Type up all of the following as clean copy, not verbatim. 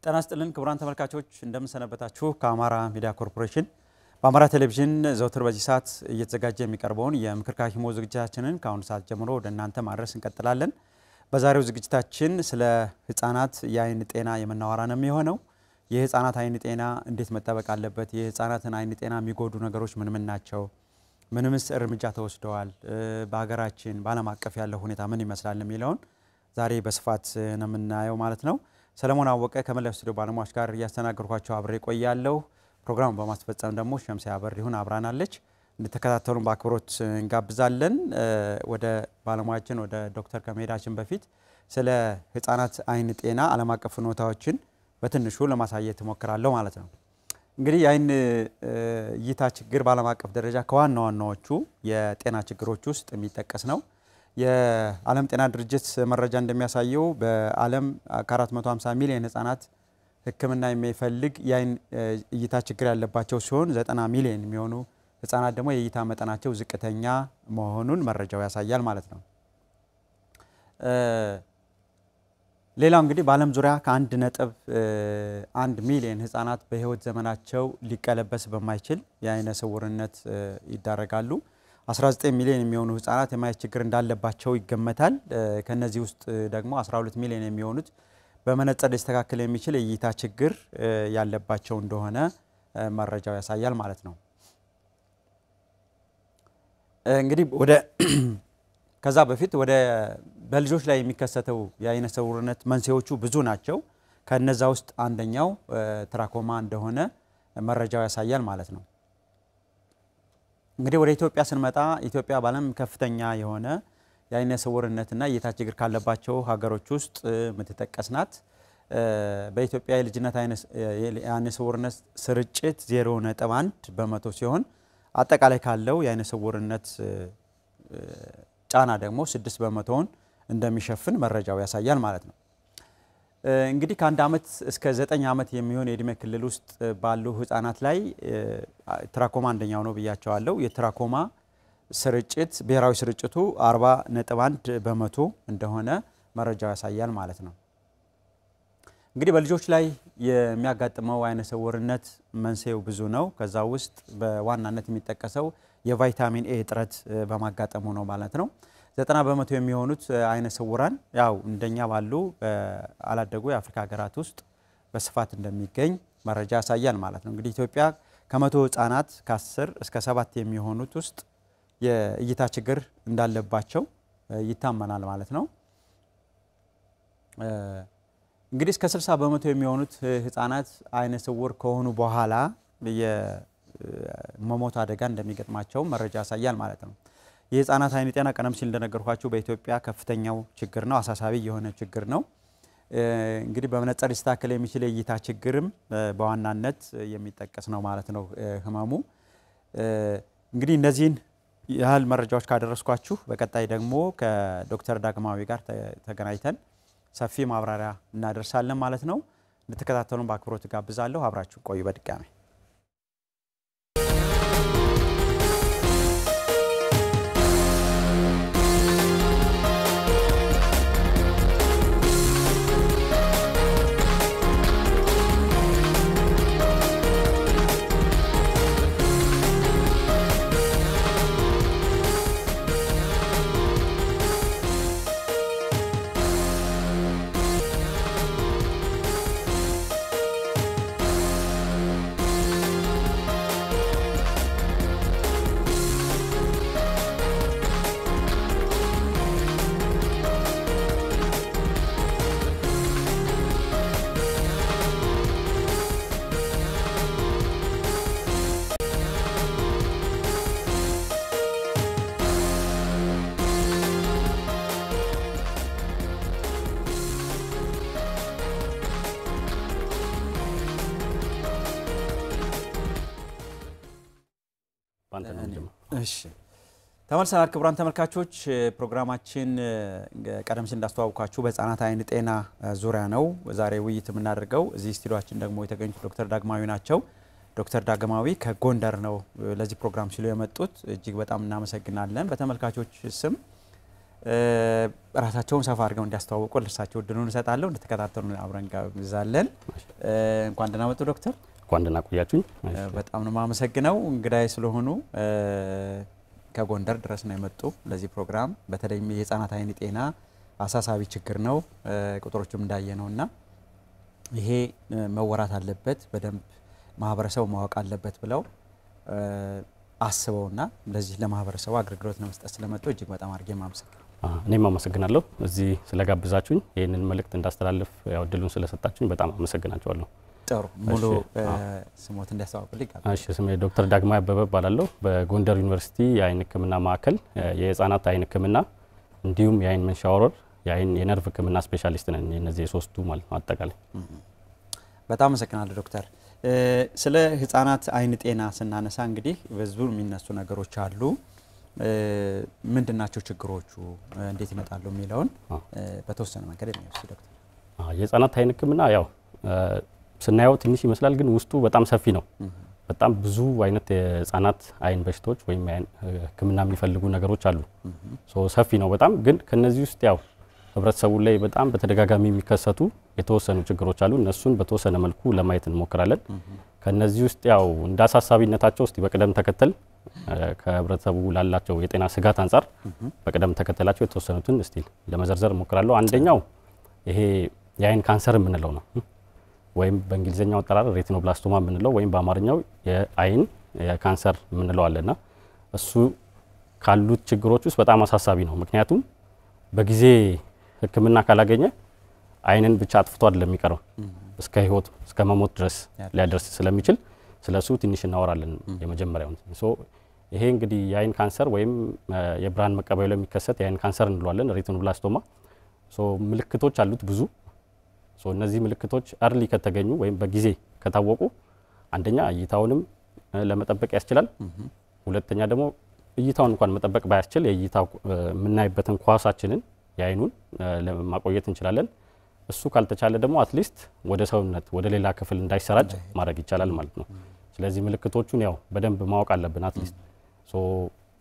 ጤና ይስጥልን ክቡራን ተመልካቾች እንደምን ሰነበታችሁ ከአማራ ሚዲያ ኮርፖሬሽን በአማራ ቴሌቪዥን ዘውትር በዚህ ሰዓት እየተዘጋጀ የሚቀርበውን የምክር ካኪሞ ዝግጅታችንን ከአሁን ሰዓት ጀምሮ ወደ እናንተ ማድረስ እንቀጥላለን። በዛሬው ዝግጅታችን ስለ ህፃናት የአይን ጤና የምናወራ ነው የሚሆነው። የህፃናት አይን ጤና እንዴት መጠበቅ አለበት? የህፃናትን አይን ጤና የሚጎዱ ነገሮች ምን ናቸው? ምንምስ እርምጃ ተወስደዋል? በሀገራችን በዓለም አቀፍ ያለው ሁኔታ ምን ይመስላል የሚለውን ዛሬ በስፋት ነው የምናየው ማለት ነው። ሰለሞን አወቀ ከመላው ስቱዲዮ ባለሙያዎች ጋር ያስተናገርኳችሁ አብሬ ቆያለሁ። ፕሮግራሙን በማስፈጸም ደግሞ ሸምሴ አበሪሁን አብራናለች። እንድትከታተሉን በአክብሮት እንጋብዛለን። ወደ ባለሙያችን ወደ ዶክተር ከመሄዳችን በፊት ስለ ህፃናት አይን ጤና ዓለም አቀፍ ሁኔታዎችን በትንሹ ለማሳየት እሞክራለሁ ማለት ነው። እንግዲህ የአይን እይታ ችግር በዓለም አቀፍ ደረጃ ከዋና ዋናዎቹ የጤና ችግሮች ውስጥ የሚጠቀስ ነው። የዓለም ጤና ድርጅት መረጃ እንደሚያሳየው በዓለም ከ450 ሚሊዮን ህፃናት ህክምና የሚፈልግ የአይን እይታ ችግር ያለባቸው ሲሆን 90 ሚሊዮን የሚሆኑ ህፃናት ደግሞ የእይታ መጠናቸው ዝቅተኛ መሆኑን መረጃው ያሳያል ማለት ነው። ሌላው እንግዲህ በዓለም ዙሪያ ከ1.1 ሚሊዮን ህፃናት በህይወት ዘመናቸው ሊቀለበስ በማይችል የአይነ ስውርነት ይዳረጋሉ። 19 ሚሊዮን የሚሆኑ ህፃናት የማየት ችግር እንዳለባቸው ይገመታል። ከነዚህ ውስጥ ደግሞ 12 ሚሊዮን የሚሆኑት በመነጽር ሊስተካከል የሚችል የእይታ ችግር ያለባቸው እንደሆነ መረጃው ያሳያል ማለት ነው። እንግዲህ ወደ ከዛ በፊት ወደ በልጆች ላይ የሚከሰተው የአይነ ስውርነት መንስኤዎቹ ብዙ ናቸው። ከነዛ ውስጥ አንደኛው ትራኮማ እንደሆነ መረጃው ያሳያል ማለት ነው። እንግዲህ ወደ ኢትዮጵያ ስንመጣ ኢትዮጵያ በዓለም ከፍተኛ የሆነ የአይነ ስውርነትና የእይታ ችግር ካለባቸው ሀገሮች ውስጥ የምትጠቀስ ናት። በኢትዮጵያ የልጅነት አይነ ስውርነት ስርጭት 0.1 በመቶ ሲሆን አጠቃላይ ካለው የአይነ ስውርነት ጫና ደግሞ 6 በመቶውን እንደሚሸፍን መረጃው ያሳያል ማለት ነው። እንግዲህ ከ1 ዓመት እስከ 9 ዓመት የሚሆን የእድሜ ክልል ውስጥ ባሉ ህፃናት ላይ ትራኮማ አንደኛው ነው ብያቸዋለሁ። የትራኮማ ስርጭት ብሔራዊ ስርጭቱ 40.1 በመቶ እንደሆነ መረጃው ያሳያል ማለት ነው። እንግዲህ በልጆች ላይ የሚያጋጥመው አይነ ስውርነት መንስኤው ብዙ ነው። ከዛ ውስጥ በዋናነት የሚጠቀሰው የቫይታሚን ኤ እጥረት በማጋጠሙ ነው ማለት ነው። 90 በመቶ የሚሆኑት አይነ ስውራን ያው እንደኛ ባሉ በአላደጉ የአፍሪካ ሀገራት ውስጥ በስፋት እንደሚገኝ መረጃ ያሳያል ማለት ነው። እንግዲህ ኢትዮጵያ ከ100 ህፃናት ከ10 እስከ 7 የሚሆኑት ውስጥ የእይታ ችግር እንዳለባቸው ይታመናል ማለት ነው። እንግዲህ እስከ 60 በመቶ የሚሆኑት ህፃናት አይነ ስውር ከሆኑ በኋላ የመሞት አደጋ እንደሚገጥማቸው መረጃ ያሳያል ማለት ነው። የህፃናት አይን ጤና ቀደም ሲል እንደነገርኳችሁ በኢትዮጵያ ከፍተኛው ችግር ነው፣ አሳሳቢ የሆነ ችግር ነው። እንግዲህ በመነጽር ሊስተካከል የሚችል የእይታ ችግርም በዋናነት የሚጠቀስ ነው ማለት ነው ህመሙ። እንግዲህ እነዚህን ያህል መረጃዎች ካደረስኳችሁ በቀጣይ ደግሞ ከዶክተር ዳግማዊ ጋር ተገናኝተን ሰፊ ማብራሪያ እናደርሳለን ማለት ነው። እንድትከታተሉን በአክብሮት ጋብዛለሁ። አብራችሁ ቆዩ። በድጋሚ ተመልሰናል ክቡራን ተመልካቾች። ፕሮግራማችን ቀደም ሲል እንዳስተዋወቅኳችሁ በህፃናት አይን ጤና ዙሪያ ነው ዛሬ ውይይት የምናደርገው። እዚህ ስቱዲዮአችን ደግሞ የተገኙት ዶክተር ዳግማዊ ናቸው። ዶክተር ዳግማዊ ከጎንደር ነው ለዚህ ፕሮግራም ሲሉ የመጡት። እጅግ በጣም እናመሰግናለን በተመልካቾች ስም። ራሳቸውን ሰፋ አድርገው እንዲያስተዋውቁ ለእርሳቸው እድሉን እንሰጣለሁ። እንድትከታተሉ አብረን ጋብዛለን። እንኳን ደህና መጡ ዶክተር። እንኳን ደህና ቆያችሁኝ። በጣም ነው የማመሰግነው እንግዳይ ስለሆኑ ከጎንደር ድረስ ነው የመጡ ለዚህ ፕሮግራም። በተለይም የህፃናት አይን ጤና አሳሳቢ ችግር ነው ቁጥሮቹም እንዳየነውና ይሄ መወራት አለበት በደንብ ማህበረሰቡ ማወቅ አለበት ብለው አስበውና ለዚህ ለማህበረሰቡ አገልግሎት ለመስጠት ስለመጡ እጅግ በጣም አድርጌ ማመሰግናለሁ። እኔም አመሰግናለሁ እዚህ ስለጋብዛችሁኝ ይሄንን መልእክት እንዳስተላልፍ ያው እድሉን ስለሰጣችሁኝ በጣም አመሰግናችኋለሁ። ጥሩ ሙሉ ስሞት እንዲያስተዋውቁልኝ ጋር። እሺ ስሜ ዶክተር ዳግማይ አበበ እባላለሁ። በጎንደር ዩኒቨርሲቲ የአይን ህክምና ማዕከል የህፃናት አይን ህክምና እንዲሁም የአይን መንሻወረር የአይን የነርቭ ህክምና ስፔሻሊስት ነኝ። እነዚህ ሶስቱ ማለት ነው አጠቃላይ። በጣም አመሰግናለሁ ዶክተር። ስለ ህፃናት አይን ጤና ስናነሳ እንግዲህ ብዙ የሚነሱ ነገሮች አሉ። ምንድናቸው ችግሮቹ እንዴት ይመጣሉ የሚለውን በተወሰነ መንገድ የሚያስፈልግ ዶክተር። የህፃናት አይን ህክምና ያው ስናየው ትንሽ ይመስላል ግን ውስጡ በጣም ሰፊ ነው። በጣም ብዙ አይነት የህፃናት አይን በሽታዎች ወይም አይን ህክምና የሚፈልጉ ነገሮች አሉ። ሰፊ ነው በጣም ግን ከነዚህ ውስጥ ያው ህብረተሰቡ ላይ በጣም በተደጋጋሚ የሚከሰቱ የተወሰኑ ችግሮች አሉ። እነሱን በተወሰነ መልኩ ለማየት እንሞክራለን። ከነዚህ ውስጥ ያው እንዳሳሳቢነታቸው እስቲ በቅደም ተከተል ከህብረተሰቡ ላላቸው የጤና ስጋት አንፃር በቅደም ተከተላቸው የተወሰኑትን እስቲ ለመዘርዘር እንሞክራለሁ። አንደኛው ይሄ የአይን ካንሰር የምንለው ነው ወይም በእንግሊዘኛው አጠራር ሬቲኖብላስቶማ የምንለው ወይም በአማርኛው የአይን ካንሰር የምንለው አለና እሱ ካሉት ችግሮች ውስጥ በጣም አሳሳቢ ነው። ምክንያቱም በጊዜ ህክምና ካላገኘ አይንን ብቻ አጥፍቶ አይደለም የሚቀረው እስከ ህይወት እስከ መሞት ድረስ ሊያደርስ ስለሚችል ስለሱ ትንሽ እናወራለን። የመጀመሪያው ይሄ እንግዲህ የአይን ካንሰር ወይም የብርሃን መቀበያ ላይ የሚከሰት የአይን ካንሰር እንለዋለን ሬቲኖብላስቶማ። ምልክቶች አሉት ብዙ። እነዚህ ምልክቶች አርሊ ከተገኙ ወይም በጊዜ ከታወቁ አንደኛ እይታውንም ለመጠበቅ ያስችላል። ሁለተኛ ደግሞ እይታውን እንኳን መጠበቅ ባያስችል የእይታው የምናይበትን ኳሳችንን የአይኑን ለማቆየት እንችላለን። እሱ ካልተቻለ ደግሞ አትሊስት ወደ ሰውነት ወደ ሌላ ክፍል እንዳይሰራጭ ማድረግ ይቻላል ማለት ነው። ስለዚህ ምልክቶቹን ያው በደንብ ማወቅ አለብን። አትሊስት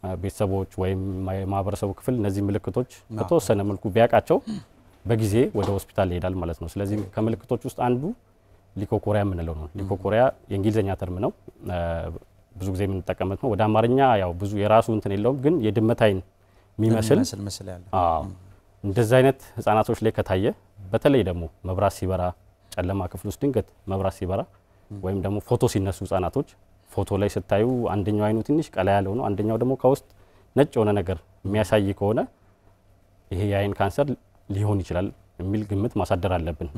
ቤተሰቦች ወይም የማህበረሰቡ ክፍል እነዚህ ምልክቶች በተወሰነ መልኩ ቢያውቃቸው በጊዜ ወደ ሆስፒታል ይሄዳል ማለት ነው። ስለዚህ ከምልክቶች ውስጥ አንዱ ሊኮኮሪያ የምንለው ነው። ሊኮኮሪያ የእንግሊዘኛ ተርም ነው። ብዙ ጊዜ የምንጠቀምበት ነው። ወደ አማርኛ ያው ብዙ የራሱ እንትን የለውም ግን የድመት አይን የሚመስል ምስል ያለው እንደዚህ አይነት ህፃናቶች ላይ ከታየ በተለይ ደግሞ መብራት ሲበራ ጨለማ ክፍል ውስጥ ድንገት መብራት ሲበራ ወይም ደግሞ ፎቶ ሲነሱ ህፃናቶች ፎቶ ላይ ስታዩ አንደኛው አይኑ ትንሽ ቀላ ያለው ነው አንደኛው ደግሞ ከውስጥ ነጭ የሆነ ነገር የሚያሳይ ከሆነ ይሄ የአይን ካንሰር ሊሆን ይችላል የሚል ግምት ማሳደር አለብን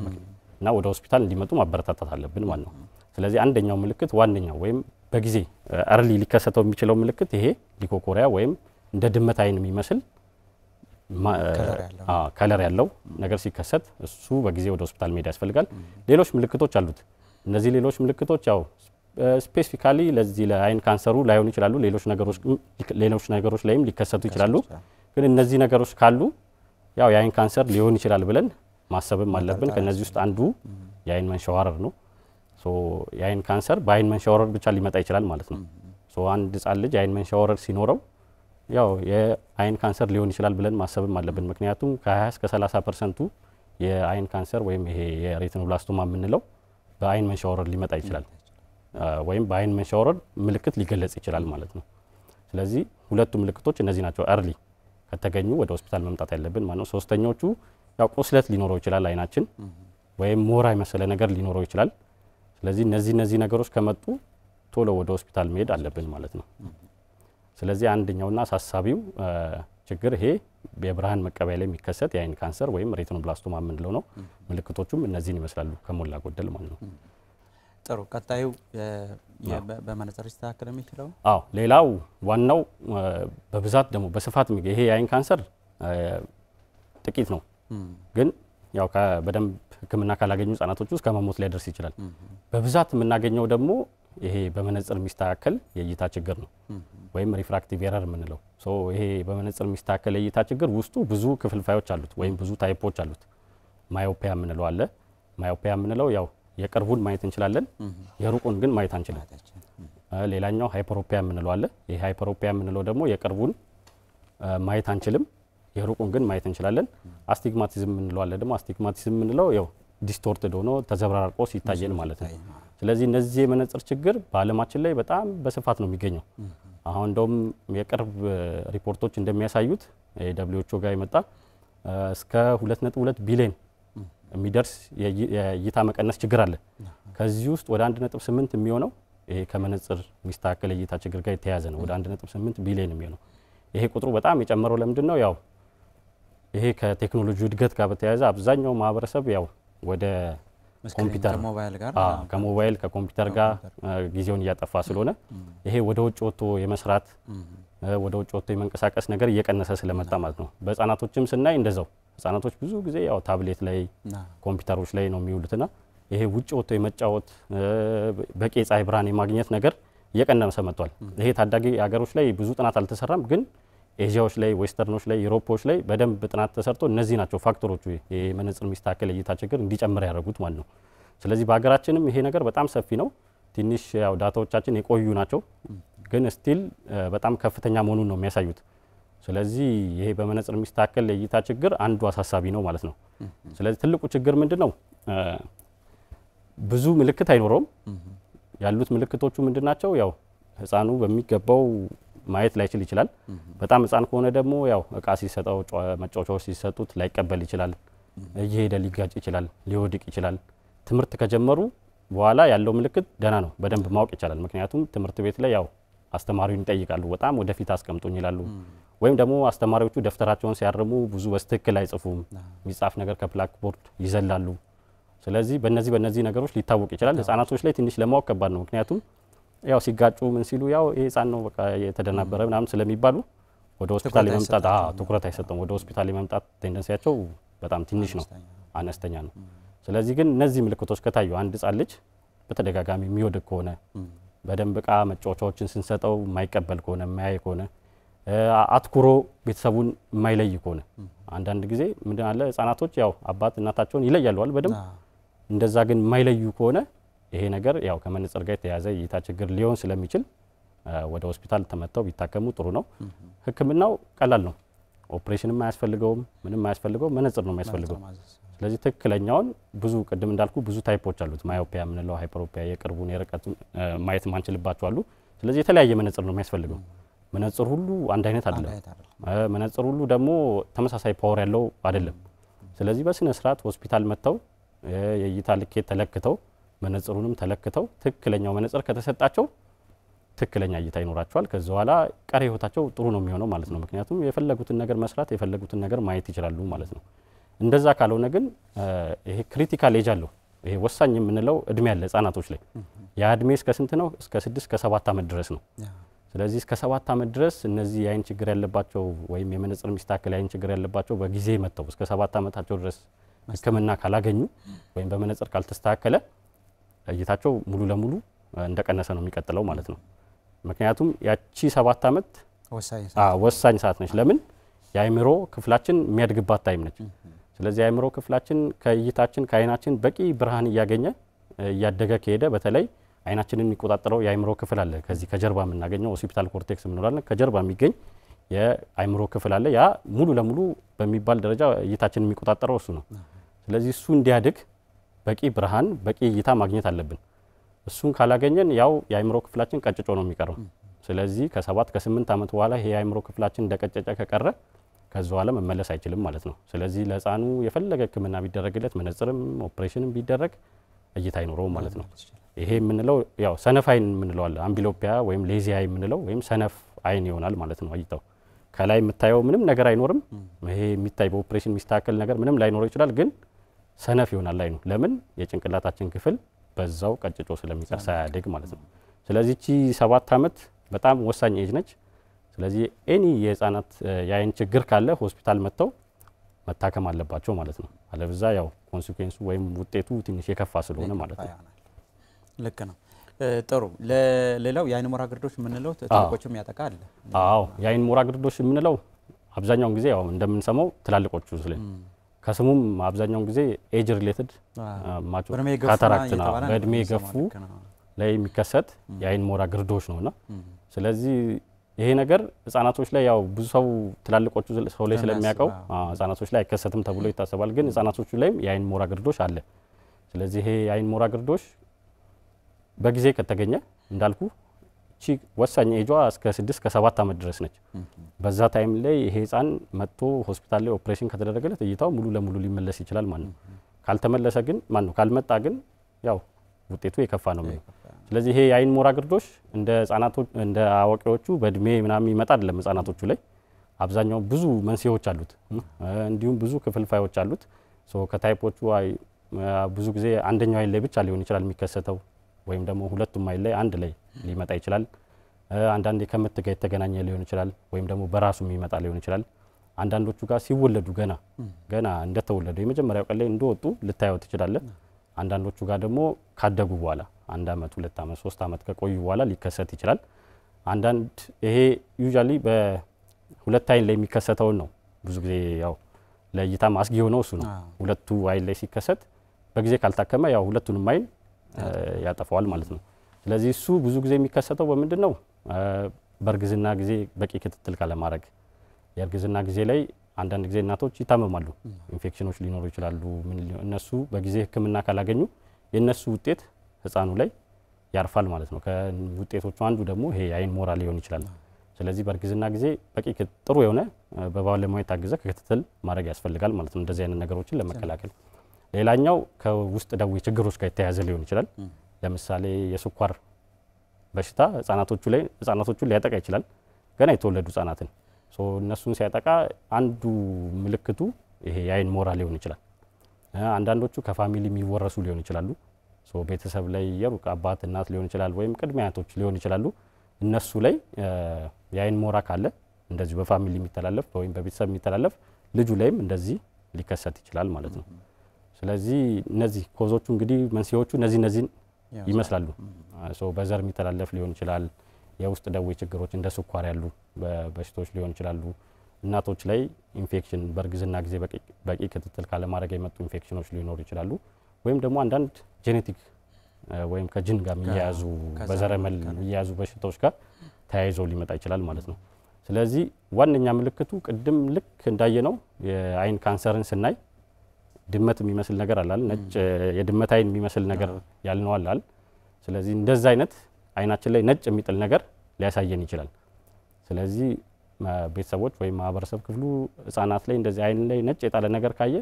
እና ወደ ሆስፒታል እንዲመጡ ማበረታታት አለብን ማለት ነው። ስለዚህ አንደኛው ምልክት ዋንኛው ወይም በጊዜ አርሊ ሊከሰተው የሚችለው ምልክት ይሄ ሊኮኮሪያ ወይም እንደ ድመት አይን የሚመስል ከለር ያለው ነገር ሲከሰት እሱ በጊዜ ወደ ሆስፒታል መሄድ ያስፈልጋል። ሌሎች ምልክቶች አሉት። እነዚህ ሌሎች ምልክቶች ያው ስፔሲፊካሊ ለዚህ ለአይን ካንሰሩ ላይሆን ይችላሉ። ሌሎች ነገሮች ላይም ሊከሰቱ ይችላሉ። ግን እነዚህ ነገሮች ካሉ ያው የአይን ካንሰር ሊሆን ይችላል ብለን ማሰብም አለብን። ከነዚህ ውስጥ አንዱ የአይን መንሸዋረር ነው። የአይን ካንሰር በአይን መንሸዋረር ብቻ ሊመጣ ይችላል ማለት ነው። አንድ ህፃን ልጅ የአይን መንሸዋረር ሲኖረው ያው የአይን ካንሰር ሊሆን ይችላል ብለን ማሰብም አለብን። ምክንያቱም ከ20 እስከ 30% የአይን ካንሰር ወይም ይሄ የሬቲኖብላስቶማ የምንለው በአይን መንሸዋረር ሊመጣ ይችላል ወይም በአይን መንሸዋረር ምልክት ሊገለጽ ይችላል ማለት ነው። ስለዚህ ሁለቱ ምልክቶች እነዚህ ናቸው አርሊ ከተገኙ ወደ ሆስፒታል መምጣት ያለብን ማለት ነው። ሶስተኞቹ ያው ቁስለት ሊኖረው ይችላል አይናችን ወይም ሞራ የመሰለ ነገር ሊኖረው ይችላል። ስለዚህ እነዚህ ነገሮች ከመጡ ቶሎ ወደ ሆስፒታል መሄድ አለብን ማለት ነው። ስለዚህ አንደኛውና አሳሳቢው ችግር ይሄ የብርሃን መቀበያ ላይ የሚከሰት የአይን ካንሰር ወይም ሬቲኖብላስቶማ የምንለው ነው። ምልክቶቹም እነዚህን ይመስላሉ ከሞላ ጎደል ማለት ነው። ጥሩ ቀጣዩ በመነጽር ይስተካከል የሚችለው ሌላው ዋናው በብዛት ደግሞ በስፋት ይሄ የአይን ካንሰር ጥቂት ነው ግን ያው በደንብ ህክምና ካላገኙ ህፃናቶች ውስጥ ከመሞት ላይ ደርስ ይችላል። በብዛት የምናገኘው ደግሞ ይሄ በመነጽር የሚስተካከል የእይታ ችግር ነው ወይም ሪፍራክቲቭ ኤረር የምንለው። ይሄ በመነጽር የሚስተካከል የእይታ ችግር ውስጡ ብዙ ክፍልፋዮች አሉት ወይም ብዙ ታይፖች አሉት። ማዮፒያ የምንለው አለ። ማዮፒያ የምንለው ያው የቅርቡን ማየት እንችላለን የሩቁን ግን ማየት አንችልም። ሌላኛው ሃይፐሮፒያ የምንለው አለ። ይሄ ሃይፐሮፒያ የምንለው ደግሞ የቅርቡን ማየት አንችልም የሩቁን ግን ማየት እንችላለን። አስቲግማቲዝም እንለው አለ ደግሞ አስቲግማቲዝም እንለው ያው ዲስቶርትድ ሆኖ ተዘብራርቆ ሲታየን ማለት ነው። ስለዚህ እነዚህ የመነጽር ችግር በዓለማችን ላይ በጣም በስፋት ነው የሚገኘው። አሁን እንደውም የቅርብ ሪፖርቶች እንደሚያሳዩት WHO ጋር የመጣ እስከ 2.2 ቢሊዮን የሚደርስ የእይታ መቀነስ ችግር አለ። ከዚህ ውስጥ ወደ 1.8 የሚሆነው ይሄ ከመነጽር የሚስተካከል የእይታ ችግር ጋር የተያያዘ ነው። ወደ 1.8 ቢሊዮን የሚሆነው ይሄ ቁጥሩ በጣም የጨመረው ለምንድን ነው? ያው ይሄ ከቴክኖሎጂ እድገት ጋር በተያያዘ አብዛኛው ማህበረሰብ ያው ወደ ኮምፒውተር ከሞባይል ከኮምፒውተር ጋር ጊዜውን እያጠፋ ስለሆነ ይሄ ወደ ውጭ ወጥቶ የመስራት ወደ ውጭ ወጥቶ የመንቀሳቀስ ነገር እየቀነሰ ስለመጣ ማለት ነው። በህፃናቶችም ስናይ እንደዛው ህፃናቶች ብዙ ጊዜ ያው ታብሌት ላይ ኮምፒውተሮች ላይ ነው የሚውሉትና ይሄ ውጭ ወጥቶ የመጫወት በቂ ፀሐይ ብርሃን የማግኘት ነገር እየቀነሰ መጥቷል። ይሄ ታዳጊ ሀገሮች ላይ ብዙ ጥናት አልተሰራም፣ ግን ኤዥያዎች ላይ ዌስተርኖች ላይ ዩሮፖች ላይ በደንብ ጥናት ተሰርቶ እነዚህ ናቸው ፋክተሮቹ የመነጽር የሚስተካከል የእይታ ችግር እንዲጨምር ያደረጉት ማለት ነው። ስለዚህ በሀገራችንም ይሄ ነገር በጣም ሰፊ ነው። ትንሽ ያው ዳታዎቻችን የቆዩ ናቸው፣ ግን ስቲል በጣም ከፍተኛ መሆኑን ነው የሚያሳዩት። ስለዚህ ይሄ በመነጽር የሚስተካከል የእይታ ችግር አንዱ አሳሳቢ ነው ማለት ነው። ስለዚህ ትልቁ ችግር ምንድነው? ብዙ ምልክት አይኖረውም። ያሉት ምልክቶቹ ምንድናቸው? ያው ህፃኑ በሚገባው ማየት ላይችል ይችላል። በጣም ህፃን ከሆነ ደግሞ ያው እቃ ሲሰጠው መጫወቻዎች ሲሰጡት ላይቀበል ይችላል። እየሄደ ሊጋጭ ይችላል፣ ሊወድቅ ይችላል። ትምህርት ከጀመሩ በኋላ ያለው ምልክት ደህና ነው፣ በደንብ ማወቅ ይቻላል። ምክንያቱም ትምህርት ቤት ላይ ያው አስተማሪውን ይጠይቃሉ፣ በጣም ወደፊት አስቀምጡኝ ይላሉ። ወይም ደግሞ አስተማሪዎቹ ደፍተራቸውን ሲያርሙ ብዙ በስትክክል አይጽፉም፣ የሚጻፍ ነገር ከብላክቦርድ ይዘላሉ። ስለዚህ በእነዚህ ነገሮች ሊታወቅ ይችላል። ህፃናቶች ላይ ትንሽ ለማወቅ ከባድ ነው። ምክንያቱም ያው ሲጋጩ ምን ሲሉ ያው ይሄ ህፃን ነው በቃ የተደናበረ ምናምን ስለሚባሉ ወደ ሆስፒታል የመምጣት ትኩረት አይሰጠም። ወደ ሆስፒታል የመምጣት ቴንደንሲያቸው በጣም ትንሽ ነው፣ አነስተኛ ነው። ስለዚህ ግን እነዚህ ምልክቶች ከታዩ አንድ ህፃን ልጅ በተደጋጋሚ የሚወድቅ ከሆነ በደንብ እቃ መጫወቻዎችን ስንሰጠው የማይቀበል ከሆነ የማያይ ከሆነ አትኩሮ ቤተሰቡን የማይለይ ከሆነ አንዳንድ ጊዜ ምንድን አለ ህፃናቶች ያው አባት እናታቸውን ይለያሉዋል በደንብ እንደዛ ግን የማይለዩ ከሆነ ይሄ ነገር ያው ከመነጽር ጋር የተያዘ የእይታ ችግር ሊሆን ስለሚችል ወደ ሆስፒታል ተመተው ቢታከሙ ጥሩ ነው። ህክምናው ቀላል ነው። ኦፕሬሽንም አያስፈልገውም፣ ምንም አያስፈልገው፣ መነጽር ነው የሚያስፈልገው። ስለዚህ ትክክለኛውን ብዙ ቅድም እንዳልኩ ብዙ ታይፖች አሉት። ማዮፒያ ምንለው፣ ሃይፐሮፒያ፣ የቅርቡን የርቀቱን ማየት ማንችልባቸው አሉ። ስለዚህ የተለያየ መነጽር ነው የሚያስፈልገው። መነጽር ሁሉ አንድ አይነት አይደለም። መነጽር ሁሉ ደግሞ ተመሳሳይ ፓወር ያለው አይደለም። ስለዚህ በስነ ስርዓት ሆስፒታል መተው የእይታ ልኬት ተለክተው መነጽሩንም ተለክተው ትክክለኛው መነጽር ከተሰጣቸው ትክክለኛ እይታ ይኖራቸዋል። ከዛ በኋላ ቀሪ ህይወታቸው ጥሩ ነው የሚሆነው ማለት ነው። ምክንያቱም የፈለጉትን ነገር መስራት የፈለጉትን ነገር ማየት ይችላሉ ማለት ነው። እንደዛ ካልሆነ ግን ይሄ ክሪቲካል ኤጅ አለው። ይሄ ወሳኝ የምንለው እድሜ ያለ ህፃናቶች ላይ ያ እድሜ እስከ ስንት ነው? እስከ 6 እስከ 7 ዓመት ድረስ ነው። ስለዚህ እስከ 7 ዓመት ድረስ እነዚህ የአይን ችግር ያለባቸው ወይም የመነጽር የሚስተካከል የአይን ችግር ያለባቸው በጊዜ መጥተው እስከ 7 ዓመታቸው ድረስ ህክምና ካላገኙ ወይም በመነጽር ካልተስተካከለ እይታቸው ሙሉ ለሙሉ እንደቀነሰ ነው የሚቀጥለው ማለት ነው። ምክንያቱም ያቺ 7 ዓመት ወሳኝ ሰዓት ነች። ለምን? የአይምሮ ክፍላችን የሚያድግባት ታይም ነች። ስለዚህ የአይምሮ ክፍላችን ከእይታችን ከአይናችን በቂ ብርሃን እያገኘ እያደገ ከሄደ በተለይ አይናችንን የሚቆጣጠረው የአይምሮ ክፍል አለ። ከዚህ ከጀርባ የምናገኘው ኦሲፒታል ኮርቴክስ የምንለው ከጀርባ የሚገኝ የአይምሮ ክፍል አለ። ያ ሙሉ ለሙሉ በሚባል ደረጃ እይታችንን የሚቆጣጠረው እሱ ነው። ስለዚህ እሱ እንዲያድግ በቂ ብርሃን በቂ እይታ ማግኘት አለብን። እሱን ካላገኘን ያው የአይምሮ ክፍላችን ቀጭጮ ነው የሚቀረው። ስለዚህ ከ7 ከ8 ዓመት በኋላ ይሄ የአይምሮ ክፍላችን እንደቀጨጨ ከቀረ ከዛ በኋላ መመለስ አይችልም ማለት ነው። ስለዚህ ለህፃኑ የፈለገ ህክምና ቢደረግለት መነጽርም ኦፕሬሽንም ቢደረግ እይታ አይኖረውም ማለት ነው። ይሄ የምንለው ያው ሰነፍ አይን የምንለው አለ። አምቢሎፒያ ወይም ሌዚ አይ የምንለው ወይም ሰነፍ አይን ይሆናል ማለት ነው። እይታው ከላይ የምታየው ምንም ነገር አይኖርም። ይሄ የሚታይ በኦፕሬሽን የሚስተካከል ነገር ምንም ላይኖረው ይችላል፣ ግን ሰነፍ ይሆናል አይኑ። ለምን? የጭንቅላታችን ክፍል በዛው ቀጭጮ ስለሚቀር ሳያድግ ማለት ነው። ስለዚህ እቺ 7 ዓመት በጣም ወሳኝ ኤጅ ነች። ስለዚህ ኤኒ የህፃናት የአይን ችግር ካለ ሆስፒታል መጥተው መታከም አለባቸው ማለት ነው። አለበዛ ያው ኮንሲኩዌንሱ ወይም ውጤቱ ትንሽ የከፋ ስለሆነ ማለት ነው። ልክ ነው። ጥሩ። ለሌላው የአይን ሞራ ግርዶሽ የምንለው ትልቆቹም ያጠቃል። አዎ የአይን ሞራ ግርዶሽ የምንለው አብዛኛውን ጊዜ ያው እንደምንሰማው ትላልቆቹ ስለኝ ከስሙም አብዛኛውን ጊዜ ኤጅ ሪሌትድ ካታራክት ነው በእድሜ ገፉ ላይ የሚከሰት የአይን ሞራ ግርዶሽ ነውና ስለዚህ ይሄ ነገር ህፃናቶች ላይ ያው ብዙ ሰው ትላልቆቹ ሰው ላይ ስለሚያቀው ህፃናቶች ላይ አይከሰትም ተብሎ ይታሰባል ግን ህፃናቶቹ ላይም የአይን ሞራ ግርዶሽ አለ ስለዚህ ይሄ የአይን ሞራ ግርዶሽ በጊዜ ከተገኘ እንዳልኩ እቺ ወሳኝ ኤጇ እስከ 6 ከ7 አመት ድረስ ነች በዛ ታይም ላይ ይሄ ህፃን መጥቶ ሆስፒታል ላይ ኦፕሬሽን ከተደረገለት እይታው ሙሉ ለሙሉ ሊመለስ ይችላል ማለት ነው ካልተመለሰ ግን ካልመጣ ግን ያው ውጤቱ የከፋ ነው ስለዚህ ይሄ የአይን ሞራ ግርዶሽ እንደ ህፃናቶች እንደ አዋቂዎቹ በእድሜ ምናምን ይመጣ አይደለም ህፃናቶቹ ላይ አብዛኛው ብዙ መንስኤዎች አሉት እንዲሁም ብዙ ክፍልፋዮች አሉት ከታይፖቹ ብዙ ጊዜ አንደኛው አይን ላይ ብቻ ሊሆን ይችላል የሚከሰተው ወይም ደግሞ ሁለቱም አይን ላይ አንድ ላይ ሊመጣ ይችላል አንዳንዴ ከምት ጋር የተገናኘ ሊሆን ይችላል ወይም ደግሞ በራሱ የሚመጣ ሊሆን ይችላል አንዳንዶቹ ጋር ሲወለዱ ገና እንደተወለዱ የመጀመሪያው ቀን ላይ እንደወጡ ልታዩት ይችላል አንዳንዶቹ ጋር ደግሞ ካደጉ በኋላ 1 አመት 2 አመት 3 አመት ከቆዩ በኋላ ሊከሰት ይችላል አንዳንድ ይሄ ዩዛሊ በሁለት አይን ላይ የሚከሰተው ነው ብዙ ጊዜ ያው ለእይታ ማስጊው ነው እሱ ነው ሁለቱ አይን ላይ ሲከሰት በጊዜ ካልታከመ ያው ሁለቱንም አይን ያጠፋዋል ማለት ነው ስለዚህ እሱ ብዙ ጊዜ የሚከሰተው በምንድነው በርግዝና ጊዜ በቂ ክትትል ካለማድረግ የርግዝና ጊዜ ላይ አንዳንድ ጊዜ እናቶች ይታመማሉ ኢንፌክሽኖች ሊኖሩ ይችላሉ እነሱ በጊዜ ህክምና ካላገኙ የነሱ ውጤት ህፃኑ ላይ ያርፋል ማለት ነው ከውጤቶቹ አንዱ ደግሞ ይሄ የአይን ሞራ ሊሆን ይችላል ስለዚህ በርግዝና ጊዜ በቂ ጥሩ የሆነ በባለሙያ የታገዘ ክትትል ማድረግ ያስፈልጋል ማለት ነው እንደዚህ አይነት ነገሮችን ለመከላከል ሌላኛው ከውስጥ ደዌ ችግሮች ጋር የተያያዘ ሊሆን ይችላል ለምሳሌ የስኳር በሽታ ህፃናቶቹን ሊያጠቃ ይችላል ገና የተወለዱ ህፃናትን እነሱን ሲያጠቃ አንዱ ምልክቱ ይሄ የአይን ሞራ ሊሆን ይችላል አንዳንዶቹ ከፋሚሊ የሚወረሱ ሊሆን ይችላሉ ቤተሰብ ላይ የሩቅ አባት እናት ሊሆን ይችላል ወይም ቅድመ አያቶች ሊሆን ይችላሉ እነሱ ላይ የአይን ሞራ ካለ እንደዚህ በፋሚሊ የሚተላለፍ ወይም በቤተሰብ የሚተላለፍ ልጁ ላይም እንደዚህ ሊከሰት ይችላል ማለት ነው ስለዚህ እነዚህ ኮዞቹ እንግዲህ መንስኤዎቹ እነዚህ ይመስላሉ በዘር የሚተላለፍ ሊሆን ይችላል የውስጥ ደዌ ችግሮች እንደ ስኳር ያሉ በሽታዎች ሊሆን ይችላሉ እናቶች ላይ ኢንፌክሽን በርግዝና ጊዜ በቂ ክትትል ካለማድረግ የመጡ ኢንፌክሽኖች ሊኖሩ ይችላሉ ወይም ደግሞ አንዳንድ ጄኔቲክ ወይም ከጂን ጋር የሚያያዙ በዘረመል የሚያያዙ በሽታዎች ጋር ተያይዞ ሊመጣ ይችላል ማለት ነው ስለዚህ ዋነኛ ምልክቱ ቅድም ልክ እንዳየነው የአይን ካንሰርን ስናይ ድመት የሚመስል ነገር አላል ነጭ የድመት አይን የሚመስል ነገር ያልነው አላል ስለዚህ እንደዛ አይነት አይናችን ላይ ነጭ የሚጥል ነገር ሊያሳየን ይችላል ስለዚህ ቤተሰቦች ወይም ማህበረሰብ ክፍሉ ህፃናት ላይ እንደዚህ አይን ላይ ነጭ የጣለ ነገር ካየ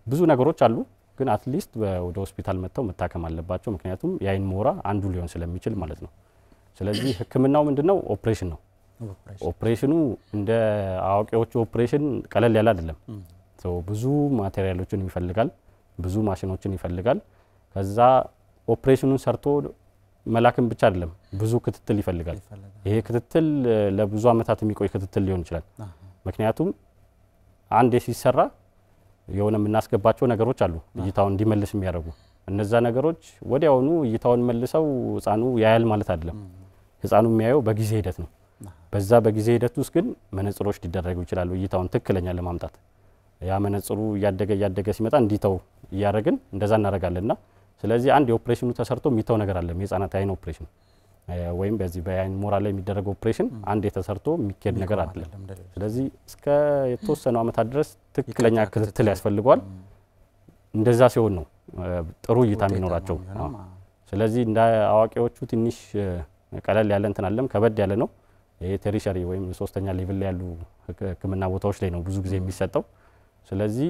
ብዙ ነገሮች አሉ ግን አትሊስት ወደ ሆስፒታል መጥተው መታከም አለባቸው ምክንያቱም የአይን ሞራ አንዱ ሊሆን ስለሚችል ማለት ነው ስለዚህ ህክምናው ምንድነው ኦፕሬሽን ነው ኦፕሬሽኑ እንደ አዋቂዎቹ ኦፕሬሽን ቀለል ያለ አይደለም ብዙ ማቴሪያሎችን ይፈልጋል ብዙ ማሽኖችን ይፈልጋል ከዛ ኦፕሬሽኑን ሰርቶ መላክም ብቻ አይደለም ብዙ ክትትል ይፈልጋል ይሄ ክትትል ለብዙ አመታት የሚቆይ ክትትል ሊሆን ይችላል ምክንያቱም አንዴ ሲሰራ የሆነ የምናስገባቸው ነገሮች አሉ እይታውን እንዲመልስ የሚያደርጉ እነዛ ነገሮች ወዲያውኑ እይታውን መልሰው ህፃኑ ያያል ማለት አይደለም ህፃኑ የሚያየው በጊዜ ሂደት ነው በዛ በጊዜ ሂደት ውስጥ ግን መነጽሮች ሊደረጉ ይችላሉ እይታውን ትክክለኛ ለማምጣት ያ መነጽሩ ያደገ ሲመጣ እንዲተው ያረጋግን እንደዛ እናረጋለንና ስለዚህ አንድ የኦፕሬሽኑ ተሰርቶ የሚተው ነገር አለ የህፃናት አይን ኦፕሬሽን ወይም በዚህ በአይን ሞራ ላይ የሚደረገው ኦፕሬሽን አንድ የተሰርቶ የሚከድ ነገር አይደለም ስለዚህ እስከ የተወሰነ አመታት ድረስ ትክክለኛ ክትትል ያስፈልጋል እንደዛ ሲሆን ነው ጥሩ እይታ የሚኖራቸው ስለዚህ እንደ አዋቂዎቹ ትንሽ ቀለል ያለ እንትን አለም ከበድ ያለ ነው የቴሪሸሪ ወይም ሶስተኛ ሌቭል ላይ ያሉ ህክምና ቦታዎች ላይ ነው ብዙ ጊዜ የሚሰጠው ስለዚህ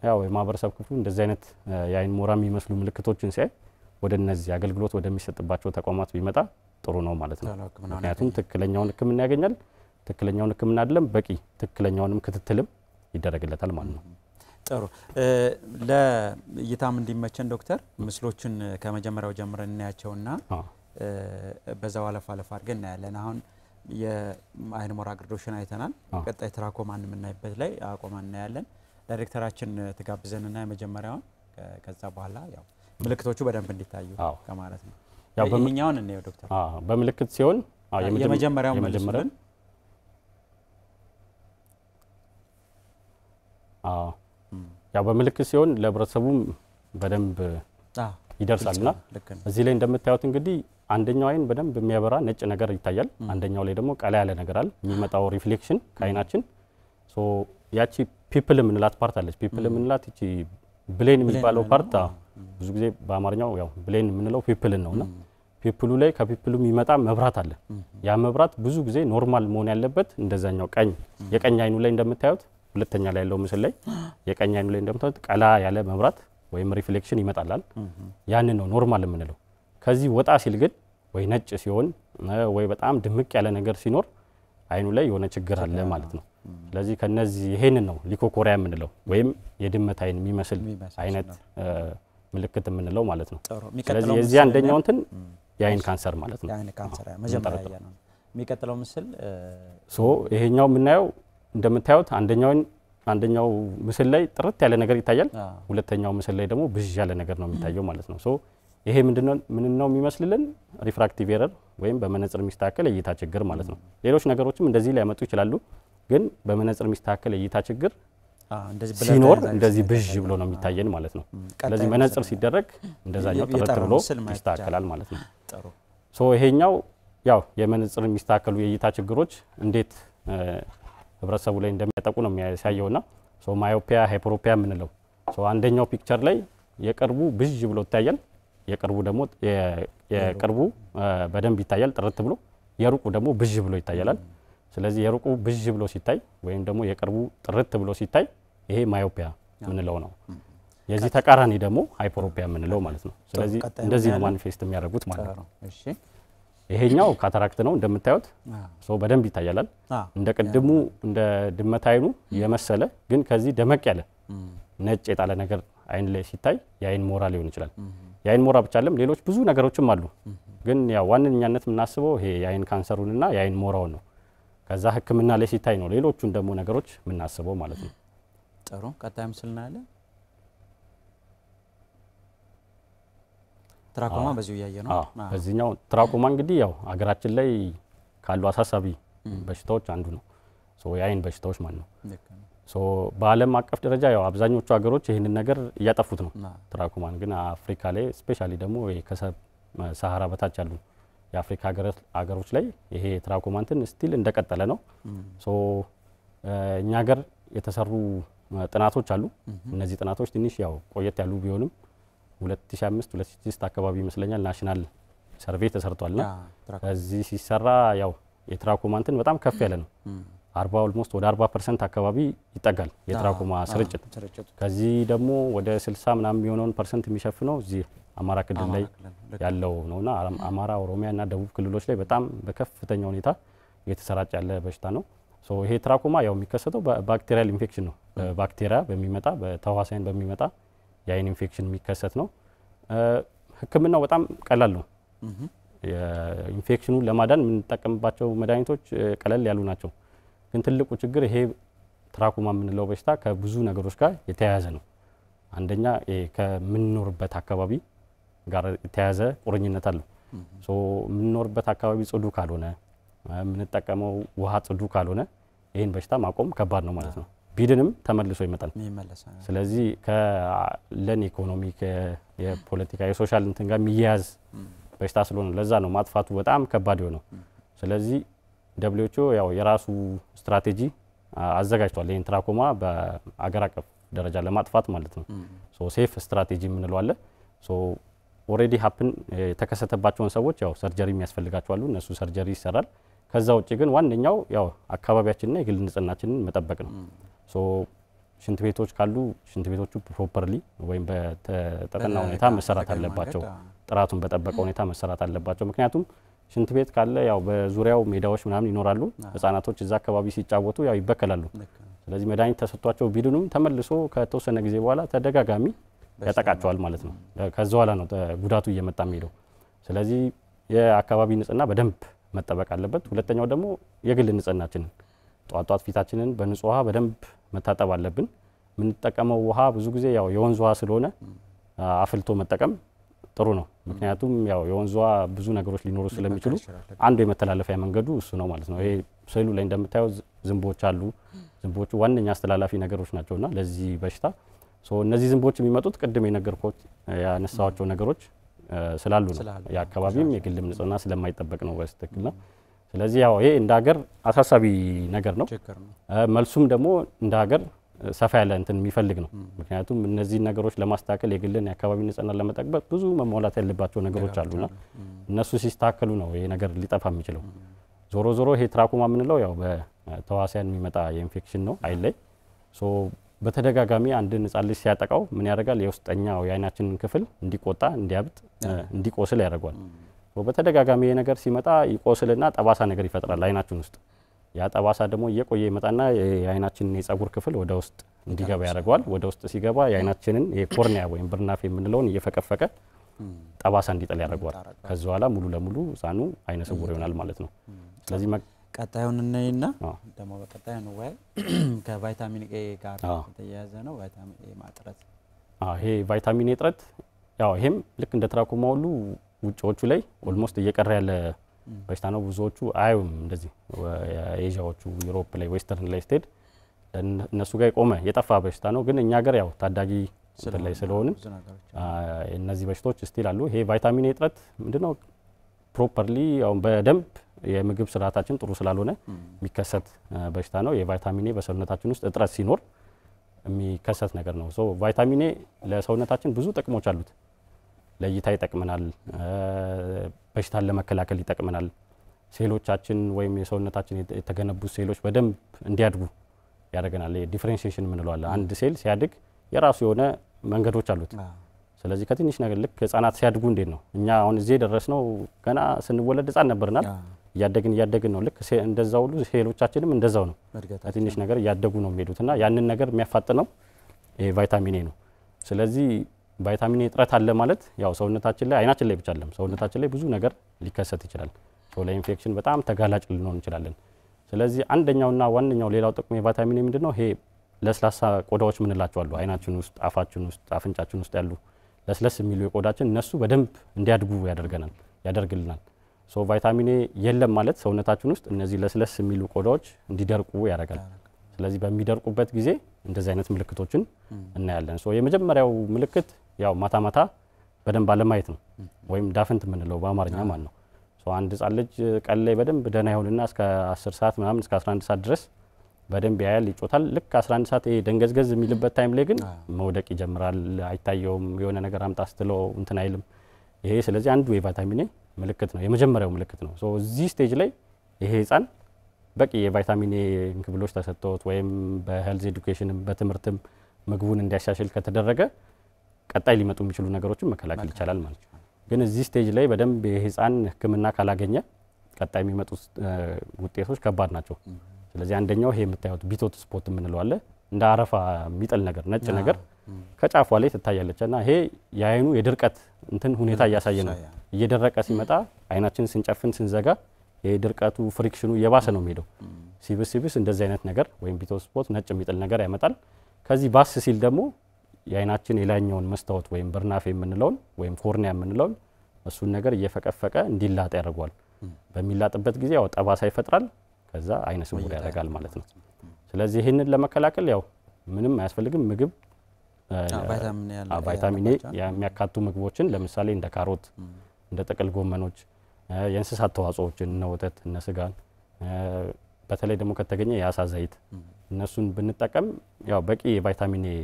ያው የማህበረሰብ ክፍሉ እንደዚህ አይነት የአይን ሞራ የሚመስሉ ምልክቶችን ሲያይ ወደ እነዚህ አገልግሎት ወደሚሰጥባቸው ተቋማት ቢመጣ ጥሩ ነው ማለት ነው ምክንያቱም ትክክለኛውን ህክምና ያገኛል ትክክለኛውን ህክምና አይደለም በቂ ትክክለኛውንም ክትትልም ይደረግለታል ማለት ነው ጥሩ ለእይታም እንዲመቸን ዶክተር ምስሎችን ከመጀመሪያው ጀምረን እናያቸውና በዛው አለፍ አድርገን እናያለን አሁን የአይን ሞራ ግርዶሽን አይተናል ቀጣይ ትራኮማን የምናይበት ላይ አቆማን እናያለን ዳይሬክተራችን ተጋብዘንና የመጀመሪያውን ከዛ በኋላ ያው ምልክቶቹ በደንብ እንዲታዩ ከማለት ነው ያው በመኛውን እንየው ዶክተር በምልክት ሲሆን የመጀመሪያው ያው በምልክት ሲሆን ለብረሰቡም በደንብ ይደርሳልና እዚህ ላይ እንደምታዩት እንግዲህ አንደኛው አይን በደንብ የሚያበራ ነጭ ነገር ይታያል አንደኛው ላይ ደግሞ ቀላ ያለ ነገር አለ የሚመጣው ሪፍሌክሽን ከአይናችን ሶ ያቺ ፒፕል ምንላት ፓርት አለች ፒፕል ምንላት እቺ ብሌን የሚባለው ፓርት ብዙ ጊዜ በአማርኛው ያው ብሌን ምንለው ፒፕልን ነውና ፒፕሉ ላይ ከፒፕሉ የሚመጣ መብራት አለ ያ መብራት ብዙ ጊዜ ኖርማል መሆን ያለበት እንደዛኛው የቀኝ አይኑ ላይ እንደምታዩት ሁለተኛ ላይ ያለው ምስል ላይ የቀኝ አይኑ ላይ እንደምታዩት ቀላ ያለ መብራት ወይም ሪፍሌክሽን ይመጣላል ያን ነው ኖርማል የምንለው ከዚህ ወጣ ሲል ግን ወይ ነጭ ሲሆን ወይ በጣም ድምቅ ያለ ነገር ሲኖር አይኑ ላይ የሆነ ችግር አለ ማለት ነው ስለዚህ ከነዚህ ይሄን ነው ሊኮኮሪያ የምንለው ወይም የድመት አይን የሚመስል አይነት ምልክት የምንለው ማለት ነው ስለዚህ የዚህ አንደኛው እንትን የአይን ካንሰር ማለት ነው የአይን ካንሰር መጀመሪያ ያያነው የሚቀጥለው ምስል ይሄኛው የምናየው እንደምታዩት አንደኛው ምስል ላይ ጥርት ያለ ነገር ይታያል ሁለተኛው ምስል ላይ ደግሞ ብዥ ያለ ነገር ነው የሚታየው ማለት ነው ይሄ ምንድነው የሚመስልልን ሪፍራክቲቭ ኤረር ወይም በመነጽር የሚስተካከል እይታ ችግር ማለት ነው ሌሎች ነገሮችም እንደዚህ ሊያመጡ ይችላሉ ግን በመነጽር የሚስተካከል እይታ ችግር ሲኖር እንደዚህ ብዥ ብሎ ነው የሚታየን ማለት ነው ስለዚህ መነጽር ሲደረግ እንደዛኛው ጥርት ብሎ ይስተካከላል ማለት ነው ይሄኛው ያው የመነጽር የሚስተካከሉ የእይታ ችግሮች እንዴት ህብረተሰቡ ላይ እንደሚያጠቁ ነው የሚያሳየውና ማዮፒያ ሃይፐሮፒያ ምንለው አንደኛው ፒክቸር ላይ የቅርቡ ብዥ ብሎ ይታያል የቅርቡ ደግሞ የቅርቡ በደንብ ይታያል ጥርት ብሎ የሩቁ ደግሞ ብዥ ብሎ ይታያል ስለዚህ የሩቁ ብዥ ብሎ ሲታይ ወይም ደግሞ የቅርቡ ጥርት ብሎ ሲታይ ይሄ ማዮፒያ ምንለው ነው የዚህ ተቃራኒ ደግሞ ሃይፐሮፒያ ምንለው ማለት ነው ስለዚህ እንደዚህ ነው ማኒፌስት የሚያደርጉት ማለት ነው እሺ ይሄኛው ካታራክት ነው እንደምታዩት በደንብ ይታያል እንደ ቀድሙ እንደ ድመት አይኑ የመሰለ ግን ከዚህ ደመቅ ያለ ነጭ የጣለ ነገር አይን ላይ ሲታይ የአይን ሞራ ሊሆን ይችላል የአይን ሞራ ብቻ አይደለም ሌሎች ብዙ ነገሮችም አሉ ግን ያው ዋንኛነት የምናስበው ይሄ የአይን ካንሰሩንና የአይን ሞራው ነው ከዛ ህክምና ላይ ሲታይ ነው ሌሎቹን ደግሞ ነገሮች የምናስበው ማለት ነው ጥሩ ቀጣይ ምስል እናያለን ትራኮማ በዚሁ ያየ ነው በዚህኛው ትራኮማ እንግዲህ ያው አገራችን ላይ ካሉ አሳሳቢ በሽታዎች አንዱ ነው የአይን በሽታዎች ማለት ነው በዓለም አቀፍ ደረጃ ያው አብዛኞቹ ሀገሮች ይሄንን ነገር እያጠፉት ነው ትራኮማን ግን አፍሪካ ላይ ስፔሻሊ ደግሞ ከሰሃራ በታች ያሉ የአፍሪካ ሀገሮች ላይ ይሄ ትራኮማንትን ስቲል እንደቀጠለ ነው እኛ ሀገር የተሰሩ ጥናቶች አሉ እነዚህ ጥናቶች ትንሽ ያው ቆየት ያሉ ቢሆንም 2005 2006 አካባቢ ይመስለኛል ናሽናል ሰርቬይ ተሰርቷልና ከዚህ ሲሰራ ያው የትራኮማንትን በጣም ከፍ ያለ ነው 40 ኦልሞስት ወደ 40% አካባቢ ይጠጋል የትራኮማ ስርጭት ከዚህ ደግሞ ወደ 60 ምናምን የሚሆነውን ፐርሰንት የሚሸፍነው እዚህ አማራ ክልል ላይ ያለው ነውና አማራ ኦሮሚያ እና ደቡብ ክልሎች ላይ በጣም በከፍተኛ ሁኔታ እየተሰራጨ ያለ በሽታ ነው ይሄ ትራኮማ ያው የሚከሰተው በባክቴሪያል ኢንፌክሽን ነው በባክቴሪያ በሚመጣ በተዋሳያን በሚመጣ የአይን ኢንፌክሽን የሚከሰት ነው ህክምናው በጣም ቀላል ነው የኢንፌክሽኑን ለማዳን የምንጠቀምባቸው መድኃኒቶች ቀለል ያሉ ናቸው ግን ትልቁ ችግር ይሄ ትራኮማ የምንለው በሽታ ከብዙ ነገሮች ጋር የተያያዘ ነው አንደኛ ከምንኖርበት አካባቢ ጋር የተያያዘ ቁርኝነት አለው የምንኖርበት አካባቢ ጽዱ ካልሆነ የምንጠቀመው ውሃ ጽዱ ካልሆነ ይሄን በሽታ ማቆም ከባድ ነው ማለት ነው ቢድንም ተመልሶ ይመጣል ስለዚህ ከለን ኢኮኖሚክ የፖለቲካ የሶሻል እንትን ጋር የሚያያዝ በሽታ ስለሆነ ለዛ ነው ማጥፋቱ በጣም ከባድ ነው ስለዚህ WHO ያው የራሱ ስትራቴጂ አዘጋጅቷል ይሄን ትራኮማ በአገር አቀፍ ደረጃ ለማጥፋት ማለት ነው ሴፍ ስትራቴጂ ምንለው አለ ኦሬዲ ሃፕን የተከሰተባቸውን ሰዎች ያው ሰርጀሪ የሚያስፈልጋቸው አሉ እነሱ ሰርጀሪ ይሰራል ከዛ ውጪ ግን ዋንኛው ያው አካባቢያችንና የግል ንጽህናችንን መጠበቅ ነው ሽንት ቤቶች ካሉ ሽንት ቤቶቹ ፕሮፐርሊ ወይም በተጠና ሁኔታ መሰራት አለባቸው ጥራቱን በጠበቀ ሁኔታ መሰራት አለባቸው ምክንያቱም ሽንት ቤት ካለ ያው በዙሪያው ሜዳዎች ምናምን ይኖራሉ ህፃናቶች እዛ አካባቢ ሲጫወቱ ያው ይበከላሉ ስለዚህ መድኃኒት ተሰጥቷቸው ቢድኑም ተመልሶ ከተወሰነ ጊዜ በኋላ ተደጋጋሚ ያጠቃቸዋል ማለት ነው ከዛ በኋላ ነው ጉዳቱ እየመጣ የሚሄደው ስለዚህ የአካባቢ ንጽህና በደንብ መጠበቅ አለበት ሁለተኛው ደግሞ የግል ንጽህናችንን ጧጧት ፊታችንን በንጹህ ውሃ በደንብ መታጠብ አለብን የምንጠቀመው ውሃ ብዙ ጊዜ ያው የወንዝ ውሃ ስለሆነ አፍልቶ መጠቀም ጥሩ ነው ምክንያቱም ያው የወንዝ ውሃ ብዙ ነገሮች ሊኖሩ ስለሚችሉ አንዱ የመተላለፊያ መንገዱ እሱ ነው ማለት ነው ይሄ ስዕሉ ላይ እንደምታየው ዝንቦች አሉ ዝንቦቹ ዋነኛ አስተላላፊ ነገሮች ናቸውና ለዚህ በሽታ እነዚህ ዝንቦች የሚመጡት ቅድም የነገርኩት ያነሳዋቸው ነገሮች ስላሉ ነው። የአካባቢም የግልም ንጽህና ስለማይጠበቅ ነው በስትክክል ነው። ስለዚህ ያው ይሄ እንደ ሀገር አሳሳቢ ነገር ነው። መልሱም ደግሞ እንደ ሀገር ሰፋ ያለ እንትን የሚፈልግ ነው። ምክንያቱም እነዚህ ነገሮች ለማስተካከል የግልን የአካባቢ ንጽህና ለመጠበቅ ብዙ መሟላት ያለባቸው ነገሮች አሉና እነሱ ሲስተካከሉ ነው ይሄ ነገር ሊጠፋ የሚችለው። ዞሮ ዞሮ ይሄ ትራኮማ የምንለው ያው በተዋሲያን የሚመጣ የኢንፌክሽን ነው አይን ላይ። በተደጋጋሚ አንድን ህጻን ልጅ ሲያጠቃው ምን ያደርጋል? የውስጠኛው የአይናችንን ክፍል እንዲቆጣ፣ እንዲያብጥ፣ እንዲቆስል ያደርጋል። በተደጋጋሚ ይሄ ነገር ሲመጣ ይቆስልና ጠባሳ ነገር ይፈጥራል አይናችን ውስጥ። ያ ጠባሳ ደግሞ እየቆየ ይመጣና የአይናችንን የጸጉር ክፍል ወደ ውስጥ እንዲገባ ያደርገዋል። ወደ ውስጥ ሲገባ የአይናችንን የኮርኒያ ወይም ብርናፌ የምንለውን እየፈቀፈቀ ጠባሳ እንዲጥል ያደርገዋል። ከዛ በኋላ ሙሉ ለሙሉ ህጻኑ አይነ ስውር ይሆናል ማለት ነው። ስለዚህ ቀጣዩን እናይና ደግሞ በቀጣዩ ነው ወይ ከቫይታሚን ኤ ጋር የተያያዘ ነው። ቫይታሚን ኤ ማጥረት ይሄ ቫይታሚን ኤ እጥረት ያው ይሄም ልክ እንደ ትራኮማ ሁሉ ውጪዎቹ ላይ ኦልሞስት እየቀረ ያለ በሽታ ነው። ብዙዎቹ አዩም እንደዚህ ኤዥያዎቹ ዩሮፕ ላይ ዌስተርን ላይ ስትሄድ እነሱ ጋር የቆመ የጠፋ በሽታ ነው። ግን እኛ ሀገር ያው ታዳጊ ላይ ስለሆነ እነዚህ በሽታዎች ስቲል አሉ። ይሄ ቫይታሚን ኤ እጥረት ምንድነው? ፕሮፐርሊ ያው በደንብ የምግብ ስርዓታችን ጥሩ ስላልሆነ የሚከሰት በሽታ ነው። የቫይታሚን ኤ በሰውነታችን ውስጥ እጥረት ሲኖር የሚከሰት ነገር ነው። ቫይታሚን ኤ ለሰውነታችን ብዙ ጥቅሞች አሉት። ለእይታ ይጠቅመናል፣ በሽታን ለመከላከል ይጠቅመናል። ሴሎቻችን ወይም የሰውነታችን የተገነቡ ሴሎች በደንብ እንዲያድጉ ያደርገናል። ዲፈረንሺዬሽን የምንለው አንድ ሴል ሲያድግ የራሱ የሆነ መንገዶች አሉት። ስለዚህ ከትንሽ ነገር ልክ ህጻናት ሲያድጉ እንዴት ነው እኛ አሁን እዚህ ደረስነው ገና ስንወለድ ህጻን ነበርናል። እያደግን ነው። ልክ እንደዛው ሁሉ ሴሎቻችንም እንደዛው ነው። ከትንሽ ነገር እያደጉ ነው የሚሄዱትና ያንን ነገር የሚያፋጥነው ይሄ ቫይታሚን ኤ ነው። ስለዚህ ቫይታሚን ኤ እጥረት አለ ማለት ያው ሰውነታችን ላይ አይናችን ላይ ብቻ አይደለም ሰውነታችን ላይ ብዙ ነገር ሊከሰት ይችላል። ለኢንፌክሽን በጣም ተጋላጭ ልንሆን እንችላለን። ስለዚህ አንደኛውና ዋነኛው ሌላው ጥቅሙ የቫይታሚን ኤ ምንድነው? ይሄ ለስላሳ ቆዳዎች ምንላቸው አሉ አይናችን ውስጥ፣ አፋችን ውስጥ፣ አፍንጫችን ውስጥ ያሉ ለስለስ የሚሉ የቆዳችን እነሱ በደንብ እንዲያድጉ ያደርግልናል። ቫይታሚን ኤ የለም ማለት ሰውነታችን ውስጥ እነዚህ ለስለስ የሚሉ ቆዳዎች እንዲደርቁ ያደርጋል። ስለዚህ በሚደርቁበት ጊዜ እንደዚህ አይነት ምልክቶችን እናያለን። የመጀመሪያው ምልክት ያው ማታ ማታ በደንብ አለማየት ነው ወይም ዳፍንት የምንለው በአማርኛ ማለት ነው። አንድ ህጻን ልጅ ቀን ላይ በደንብ ደህና ይሆንና እስከ 10 ሰዓት ምናምን እስከ 11 ሰዓት ድረስ በደንብ ያያል፣ ይጮታል። ልክ 11 ሰዓት ይሄ ደንገዝገዝ የሚልበት ታይም ላይ ግን መውደቅ ይጀምራል፣ አይታየውም፣ የሆነ ነገር አምጣ ስትለው እንትን አይልም። ይሄ ስለዚህ አንዱ የቫይታሚን ኤ ምልክት ነው፣ የመጀመሪያው ምልክት ነው። እዚህ ስቴጅ ላይ ይሄ ህጻን በቂ የቫይታሚን ኤ እንክብሎች ተሰጥቶት ወይም በሄልዝ ኤዱኬሽንም በትምህርትም ምግቡን እንዲያሻሽል ከተደረገ ቀጣይ ሊመጡ የሚችሉ ነገሮችን መከላከል ይቻላል ማለት ነው። ግን እዚህ ስቴጅ ላይ በደንብ የህፃን ህክምና ካላገኘ ቀጣይ የሚመጡት ውጤቶች ከባድ ናቸው። ስለዚህ አንደኛው ይሄ የምታዩት ቢቶት ስፖት የምንለው አለ፣ እንደ አረፋ የሚጥል ነገር ነጭ ነገር ከጫፏ ላይ ትታያለችና ይሄ የአይኑ የድርቀት እንትን ሁኔታ እያሳየ ነው። እየደረቀ ሲመጣ አይናችን ስንጨፍን ስንዘጋ የድርቀቱ ፍሪክሽኑ እየባሰ ነው የሚሄደው። ሲብስ እንደዚህ አይነት ነገር ወይም ቢቶት ስፖት ነጭ የሚጥል ነገር ያመጣል። ከዚህ ባስ ሲል ደግሞ የአይናችን የላይኛውን መስታወት ወይም ብርናፌ የምንለውን ወይም ኮርኒያ የምንለውን እሱን ነገር እየፈቀፈቀ እንዲላጥ ያደርገዋል። በሚላጥበት ጊዜ ያው ጠባሳ ይፈጥራል፣ ከዛ አይነ ስውር ያደርጋል ማለት ነው። ስለዚህ ይህንን ለመከላከል ያው ምንም አያስፈልግም። ምግብ ቫይታሚን ኤ የሚያካቱ ምግቦችን ለምሳሌ እንደ ካሮት፣ እንደ ጥቅል ጎመኖች፣ የእንስሳት ተዋጽኦዎችን እነ ወተት፣ እነ ስጋን በተለይ ደግሞ ከተገኘ የአሳ ዘይት እነሱን ብንጠቀም ያው በቂ የቫይታሚን ኤ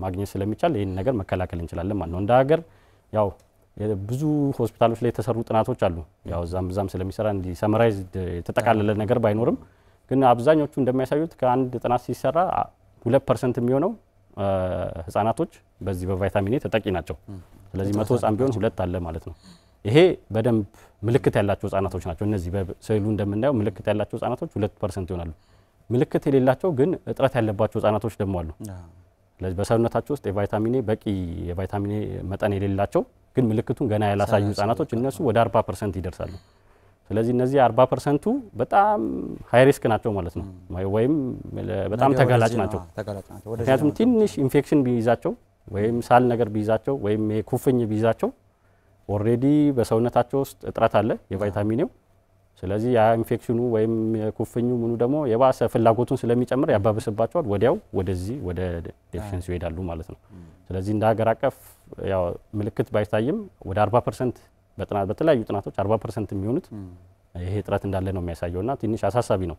ማግኘት ስለሚቻል ይህን ነገር መከላከል እንችላለን ማለት ነው። እንደ ሀገር ያው ብዙ ሆስፒታሎች ላይ የተሰሩ ጥናቶች አሉ። ያው ዛም ስለሚሰራ እንዲ ሰመራይዝ የተጠቃለለ ነገር ባይኖርም ግን አብዛኞቹ እንደሚያሳዩት ከአንድ ጥናት ሲሰራ 2% የሚሆነው ህፃናቶች በዚህ በቫይታሚን ኤ ተጠቂ ናቸው። ስለዚህ 100 ህፃን ቢሆን 2 አለ ማለት ነው። ይሄ በደንብ ምልክት ያላቸው ህፃናቶች ናቸው። እነዚህ በስዕሉ እንደምናየው ምልክት ያላቸው ህፃናቶች 2% ይሆናሉ። ምልክት የሌላቸው ግን እጥረት ያለባቸው ህፃናቶች ደግሞ አሉ። ስለዚህ በሰውነታቸው ውስጥ የቫይታሚን ኤ በቂ የቫይታሚን ኤ መጠን የሌላቸው ግን ምልክቱን ገና ያላሳዩ ህፃናቶች እነሱ ወደ 40% ይደርሳሉ። ስለዚህ እነዚህ 40%ቱ በጣም ሃይ ሪስክ ናቸው ማለት ነው፣ ወይም በጣም ተጋላጭ ናቸው። ምክንያቱም ትንሽ ኢንፌክሽን ቢይዛቸው ወይም ሳል ነገር ቢይዛቸው ወይም የኩፍኝ ቢይዛቸው ኦልሬዲ በሰውነታቸው ውስጥ እጥረት አለ የቫይታሚን ኤው። ስለዚህ ያ ኢንፌክሽኑ ወይም የኩፍኙ ምኑ ደግሞ የባሰ ፍላጎቱን ስለሚጨምር ያባብስባቸዋል ወዲያው ወደዚህ ወደ ዴፊሽንሲ ይሄዳሉ ማለት ነው ስለዚህ እንደ ሀገር አቀፍ ያው ምልክት ባይታይም ወደ 40% በተለያዩ ጥናቶች 40% የሚሆኑት ይሄ ጥረት እንዳለ ነው የሚያሳየውና ትንሽ አሳሳቢ ነው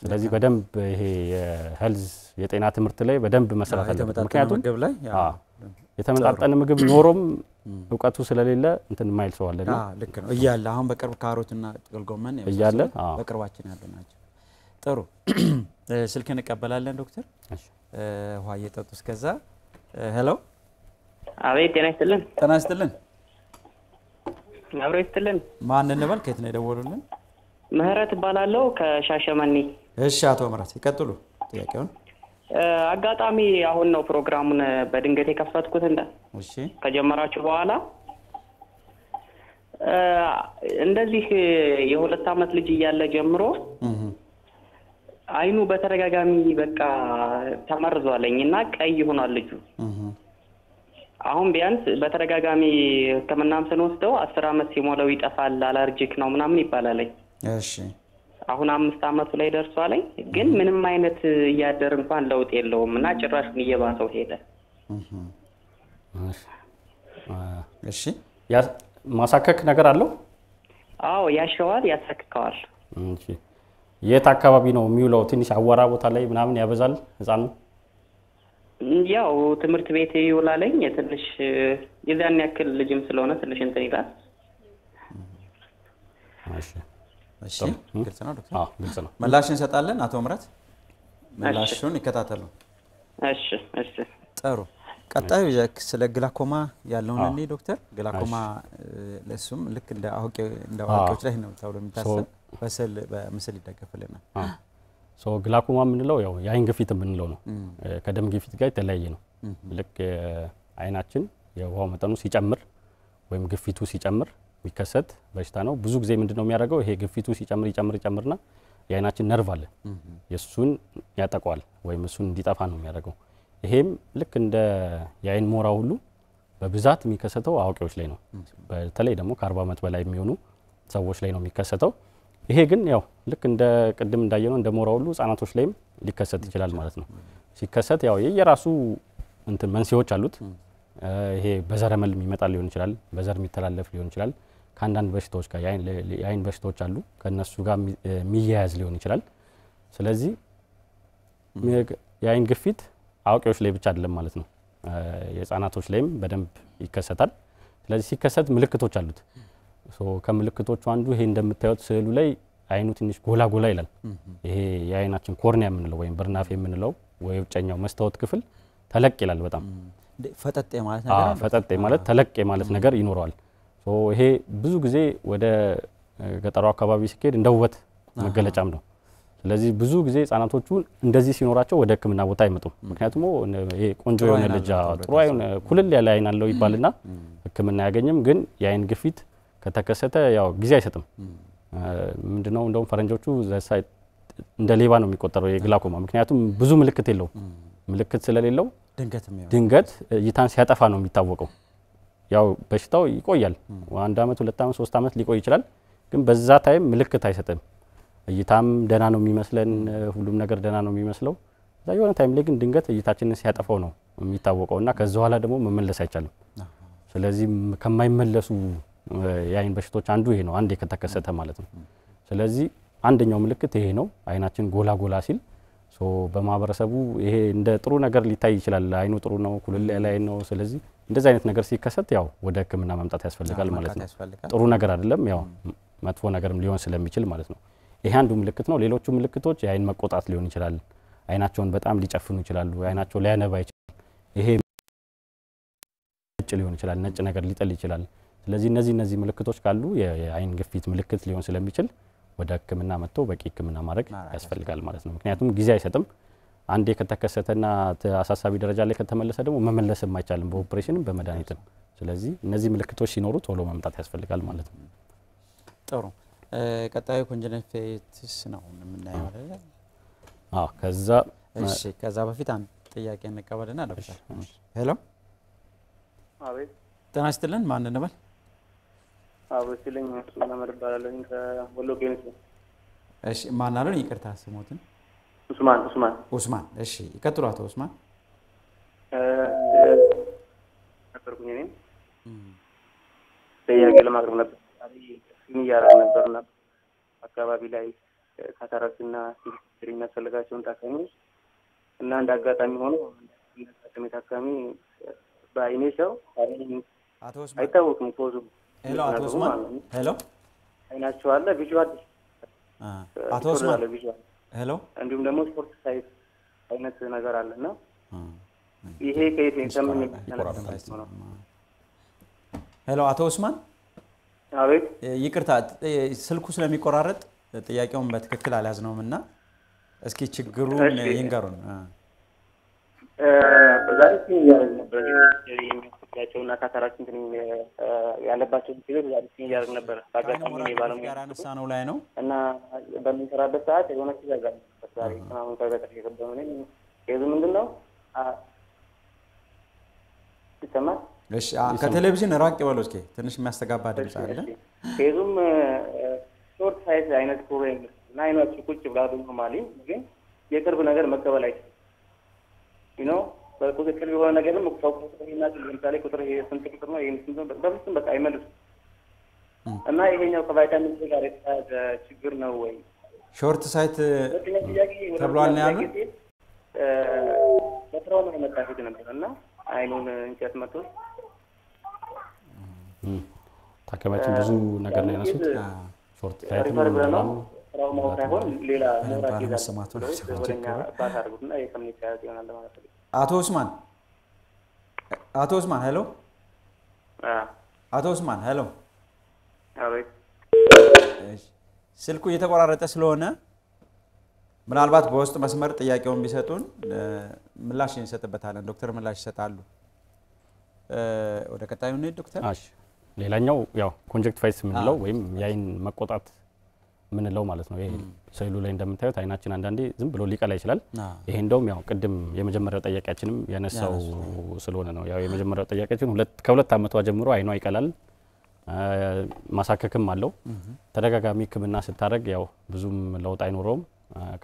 ስለዚህ በደንብ ይሄ የሄልዝ የጤና ትምህርት ላይ በደንብ መስራት አለበት ምክንያቱም የተመጣጠነ ምግብ ኖሮም እውቀቱ ስለሌለ እንትን ማይል ሰው አለና ልክ ነው እያለ አሁን በቅርብ ካሮትና ጥቅል ጎመን እያለ በቅርባችን ያሉ ናቸው ጥሩ ስልክ እንቀበላለን ዶክተር እሺ ውሃ እየጠጡ እስከዛ ሄሎ አቤት ጤና ይስጥልን አብሮ ይስጥልን ማን እንበል ከየት ነው የደወሉልን ምህረት ባላለው ከሻሸመኔ እሺ አቶ ምህረት ይቀጥሉ ጥያቄውን አጋጣሚ አሁን ነው ፕሮግራሙን በድንገት የከፈትኩት እሺ ከጀመራችሁ በኋላ እንደዚህ የሁለት አመት ልጅ እያለ ጀምሮ አይኑ በተረጋጋሚ በቃ ተመርዟልኝና ቀይ ሆኗል ልጁ አሁን ቢያንስ በተረጋጋሚ ከመናም ስንወስደው 10 አመት ሲሞላው ይጠፋል አለርጂክ ነው ምናምን ይባላል እሺ አሁን 5 አመቱ ላይ ደርሷል ግን ምንም አይነት ያደር እንኳን ለውጥ የለውምና ጭራሽን እየባሰው ሄደ እሺ ያ ማሳከክ ነገር አለው አዎ ያሸዋል ያሳክካዋል እሺ የት አካባቢ ነው የሚውለው ትንሽ አዋራ ቦታ ላይ ምናምን ያበዛል ህፃኑ ያው ትምህርት ቤት ይውላልኝ ትንሽ የዛን ያክል ልጅም ስለሆነ ትንሽ እንትን ይላል እሺ ግልጽ ነው ዶክተር ግልጽ ነው ምላሽ እንሰጣለን አቶ ምህረት ምላሹን ይከታተሉ እሺ ጥሩ ቀጣዩ ስለ ግላኮማ ያለውን እኔ ዶክተር ግላኮማ ለሱም ልክ እንደ አዋቂዎች ላይ ነው ተብሎ የሚታሰብ በምስል ይደገፍልናል ግላኮማ ምንለው ያው የአይን ግፊት ምንለው ነው ከደም ግፊት ጋር የተለያየ ነው ልክ አይናችን የውሃው መጠኑ ሲጨምር ወይም ግፊቱ ሲጨምር የሚከሰት በሽታ ነው ብዙ ጊዜ ምንድነው የሚያደርገው ይሄ ግፊቱ ሲጨምርና የአይናችን ነርቭ አለ የሱን ያጠቃዋል ወይም እሱን እንዲጠፋ ነው የሚያደርገው ይሄም ልክ እንደ የአይን ሞራ ሁሉ በብዛት የሚከሰተው አዋቂዎች ላይ ነው በተለይ ደግሞ ከ40 አመት በላይ የሚሆኑ ሰዎች ላይ ነው የሚከሰተው ይሄ ግን ያው ልክ እንደ ቅድም እንዳየነው እንደ ሞራ ሁሉ ህፃናቶች ላይም ሊከሰት ይችላል ማለት ነው ሲከሰት ያው የራሱ እንትን መንስኤዎች አሉት ይሄ በዘረመል የሚመጣ ሊሆን ይችላል በዘር የሚተላለፍ ሊሆን ይችላል ከአንዳንድ በሽታዎች ጋር የአይን በሽታዎች አሉ ከነሱ ጋር የሚያያዝ ሊሆን ይችላል ስለዚህ የአይን ግፊት አዋቂዎች ላይ ብቻ አይደለም ማለት ነው የህፃናቶች ላይም በደንብ ይከሰታል ስለዚህ ሲከሰት ምልክቶች አሉት ከምልክቶቹ አንዱ ይሄ እንደምታዩት ስዕሉ ላይ አይኑ ትንሽ ጎላ ይላል ይሄ የአይናችን ኮርኒያ የምንለው ወይም በርናፍ የምንለው ወይ ውጨኛው መስታወት ክፍል ተለቅ ይላል በጣም ፈጠጥ ማለት ተለቅ ማለት ነገር ይኖረዋል ይሄ ብዙ ጊዜ ወደ ገጠሩ አካባቢ ሲሄድ እንደ ውበት መገለጫም ነው ስለዚህ ብዙ ጊዜ ህፃናቶቹ እንደዚህ ሲኖራቸው ወደ ህክምና ቦታ አይመጡም ምክንያቱም ይሄ ቆንጆ የሆነ ልጅ ጥሩ አይን ኩልል ያለ አይን አለው ይባልና ህክምና ያገኝም ግን የአይን ግፊት ከተከሰተ ያው ጊዜ አይሰጥም ምንድነው እንደውም ፈረንጆቹ እንደ ሌባ ነው የሚቆጠረው የግላኮማ ምክንያቱም ብዙ ምልክት የለው ምልክት ስለሌለው ድንገት እይታን ሲያጠፋ ነው የሚታወቀው ያው በሽታው ይቆያል 1 አመት 2 አመት 3 አመት ሊቆይ ይችላል ግን በዛ ታይም ምልክት አይሰጥም እይታም ደና ነው የሚመስለን ሁሉም ነገር ደና ነው የሚመስለው እዛ የሆነ ታይም ላይ ግን ድንገት እይታችንን ሲያጠፋው ነው የሚታወቀውና ከዛ በኋላ ደግሞ መመለስ አይቻልም ስለዚህ ከማይመለሱ የአይን በሽታዎች አንዱ ይሄ ነው አንዴ ከተከሰተ ማለት ነው ስለዚህ አንደኛው ምልክት ይሄ ነው አይናችን ጎላ ሲል በማህበረሰቡ ይሄ እንደ ጥሩ ነገር ሊታይ ይችላል አይኑ ጥሩ ነው ኩልል ያለ አይን ነው ስለዚህ እንደዚህ አይነት ነገር ሲከሰት ያው ወደ ህክምና መምጣት ያስፈልጋል ማለት ነው ጥሩ ነገር አይደለም ያው መጥፎ ነገርም ሊሆን ስለሚችል ማለት ነው ይሄ አንዱ ምልክት ነው ሌሎቹ ምልክቶች የአይን መቆጣት ሊሆን ይችላል አይናቸውን በጣም ሊጨፍኑ ይችላሉ አይናቸው ሊያነባ ይችላል ይሄ ነጭ ሊሆን ይችላል ነጭ ነገር ሊጠል ይችላል ስለዚህ እነዚህ ምልክቶች ካሉ የአይን ግፊት ምልክት ሊሆን ስለሚችል ወደ ህክምና መጥቶ በቂ ህክምና ማድረግ ያስፈልጋል ማለት ነው ምክንያቱም ጊዜ አይሰጥም አንዴ ከተከሰተና አሳሳቢ ደረጃ ላይ ከተመለሰ ደግሞ መመለስ የማይቻልም በኦፕሬሽንም በመድኃኒትም ስለዚህ እነዚህ ምልክቶች ሲኖሩ ቶሎ መምጣት ያስፈልጋል ማለት ነው ጥሩ ቀጣዩ ኮንጀነቲስ ነው የምናየው አይደል ከዛ በፊት አንድ ጥያቄ እንቀበልና ዶክተር ሄሎ አቤት ጤና ይስጥልን ማን እንበል አብስልኝ ኡስማን እባላለሁ ከወሎ ቄንስ። እሺ ማን አሉን? ይቅርታ ስሞትን። ኡስማን። እሺ ይቀጥሉ አቶ ኡስማን። ነበርኩኝ እኔም ጥያቄ ለማቅረብ ነበር። እያደረግ ነበርና አካባቢ ላይ ካታራክትና ሲስተር የሚያስፈልጋቸውን ታካሚዎች እና እንደ አጋጣሚ ሆኖ ታካሚ በአይኔ ሰው አቶ ኡስማን አይታወቅም ኮዙ። ሄሎ አቶ ኡስማን ሄሎ አይናቸው አለ ቪዥዋል አቶ ኡስማን ሄሎ እንዲሁም ደግሞ ስፖርት ሳይት አይነት ነገር አለና ይሄ ከየት ከምን ነው? ሄሎ አቶ ኡስማን አቤት። ይቅርታ ስልኩ ስለሚቆራረጥ ጥያቄውን በትክክል አልያዝነውምና እስኪ ችግሩን ይንገሩን። በዛሬ ሲያረግ ነበር የሚያስፈልጋቸውና ካታራክት ያለባቸው ሲል ዛሬ ሲያረግ ነበር። ታጋጣሚ የባለሙያ ያነሳነው ላይ ነው እና በሚሰራበት ሰዓት የሆነ ሲያጋጭ ዛሬ አሁን ከገጠር የገባው ነኝ። የዙ ምንድነው ይሰማል? እሺ ከቴሌቪዥን ራቅ ይበሉ እስኪ ትንሽ የሚያስተጋባ ድምጽ አለ። የዙም ሾርት ሳይዝ አይነት ፕሮግራም እና አይናችሁ ቁጭ ብላሉ ኖርማሊ ግን የቅርብ ነገር መቀበል አይችልም። በቁጥጥር የሆነ ነገርም ቁጥርና ለምሳሌ ቁጥር ስንት ቁጥር ነው ይሄን ስንት በፍጹም በቃ አይመልሱም። እና ይሄኛው ከቫይታሚን ሲ ጋር የተያያዘ ችግር ነው ወይ? ሾርት ሳይት ተብሏል ነው ያሉት። በትራውማ የመጣ ፊት ነበር እና አይኑን እንጨት መጥቶ ታከማችን ብዙ ነገር ነው ያነሱት። ሾርት ሳይት ነው ትራውማው ሳይሆን ሌላ ሞራል ይዛል ወደኛ ባስ አድርጉና የኮሚኒቲ ያዘናል ማለት ነው። አቶ ኡስማን ሄሎ አቶ ኡስማን ሄሎ። አቤት። ስልኩ እየተቆራረጠ ስለሆነ ምናልባት በውስጥ መስመር ጥያቄውን ቢሰጡን ምላሽ እንሰጥበታለን። ዶክተር ምላሽ ይሰጣሉ። ወደ ቀጣዩ ነው ዶክተር። እሺ ሌላኛው ያው ኮንጀክቲቫይትስ ምንለው ወይም የአይን መቆጣት ምንለው ማለት ነው። ይሄ ስዕሉ ላይ እንደምታዩት አይናችን አንዳንዴ ዝም ብሎ ሊቀላ ይችላል። ይሄ እንደውም ያው ቅድም የመጀመሪያው ጥያቄያችንም ያነሳው ስለሆነ ነው። ያው የመጀመሪያው ጥያቄያችን ከሁለት ዓመቷ ጀምሮ አይኗ ይቀላል፣ ማሳከክም አለው። ተደጋጋሚ ሕክምና ስታደርግ ያው ብዙም ለውጥ አይኖረውም።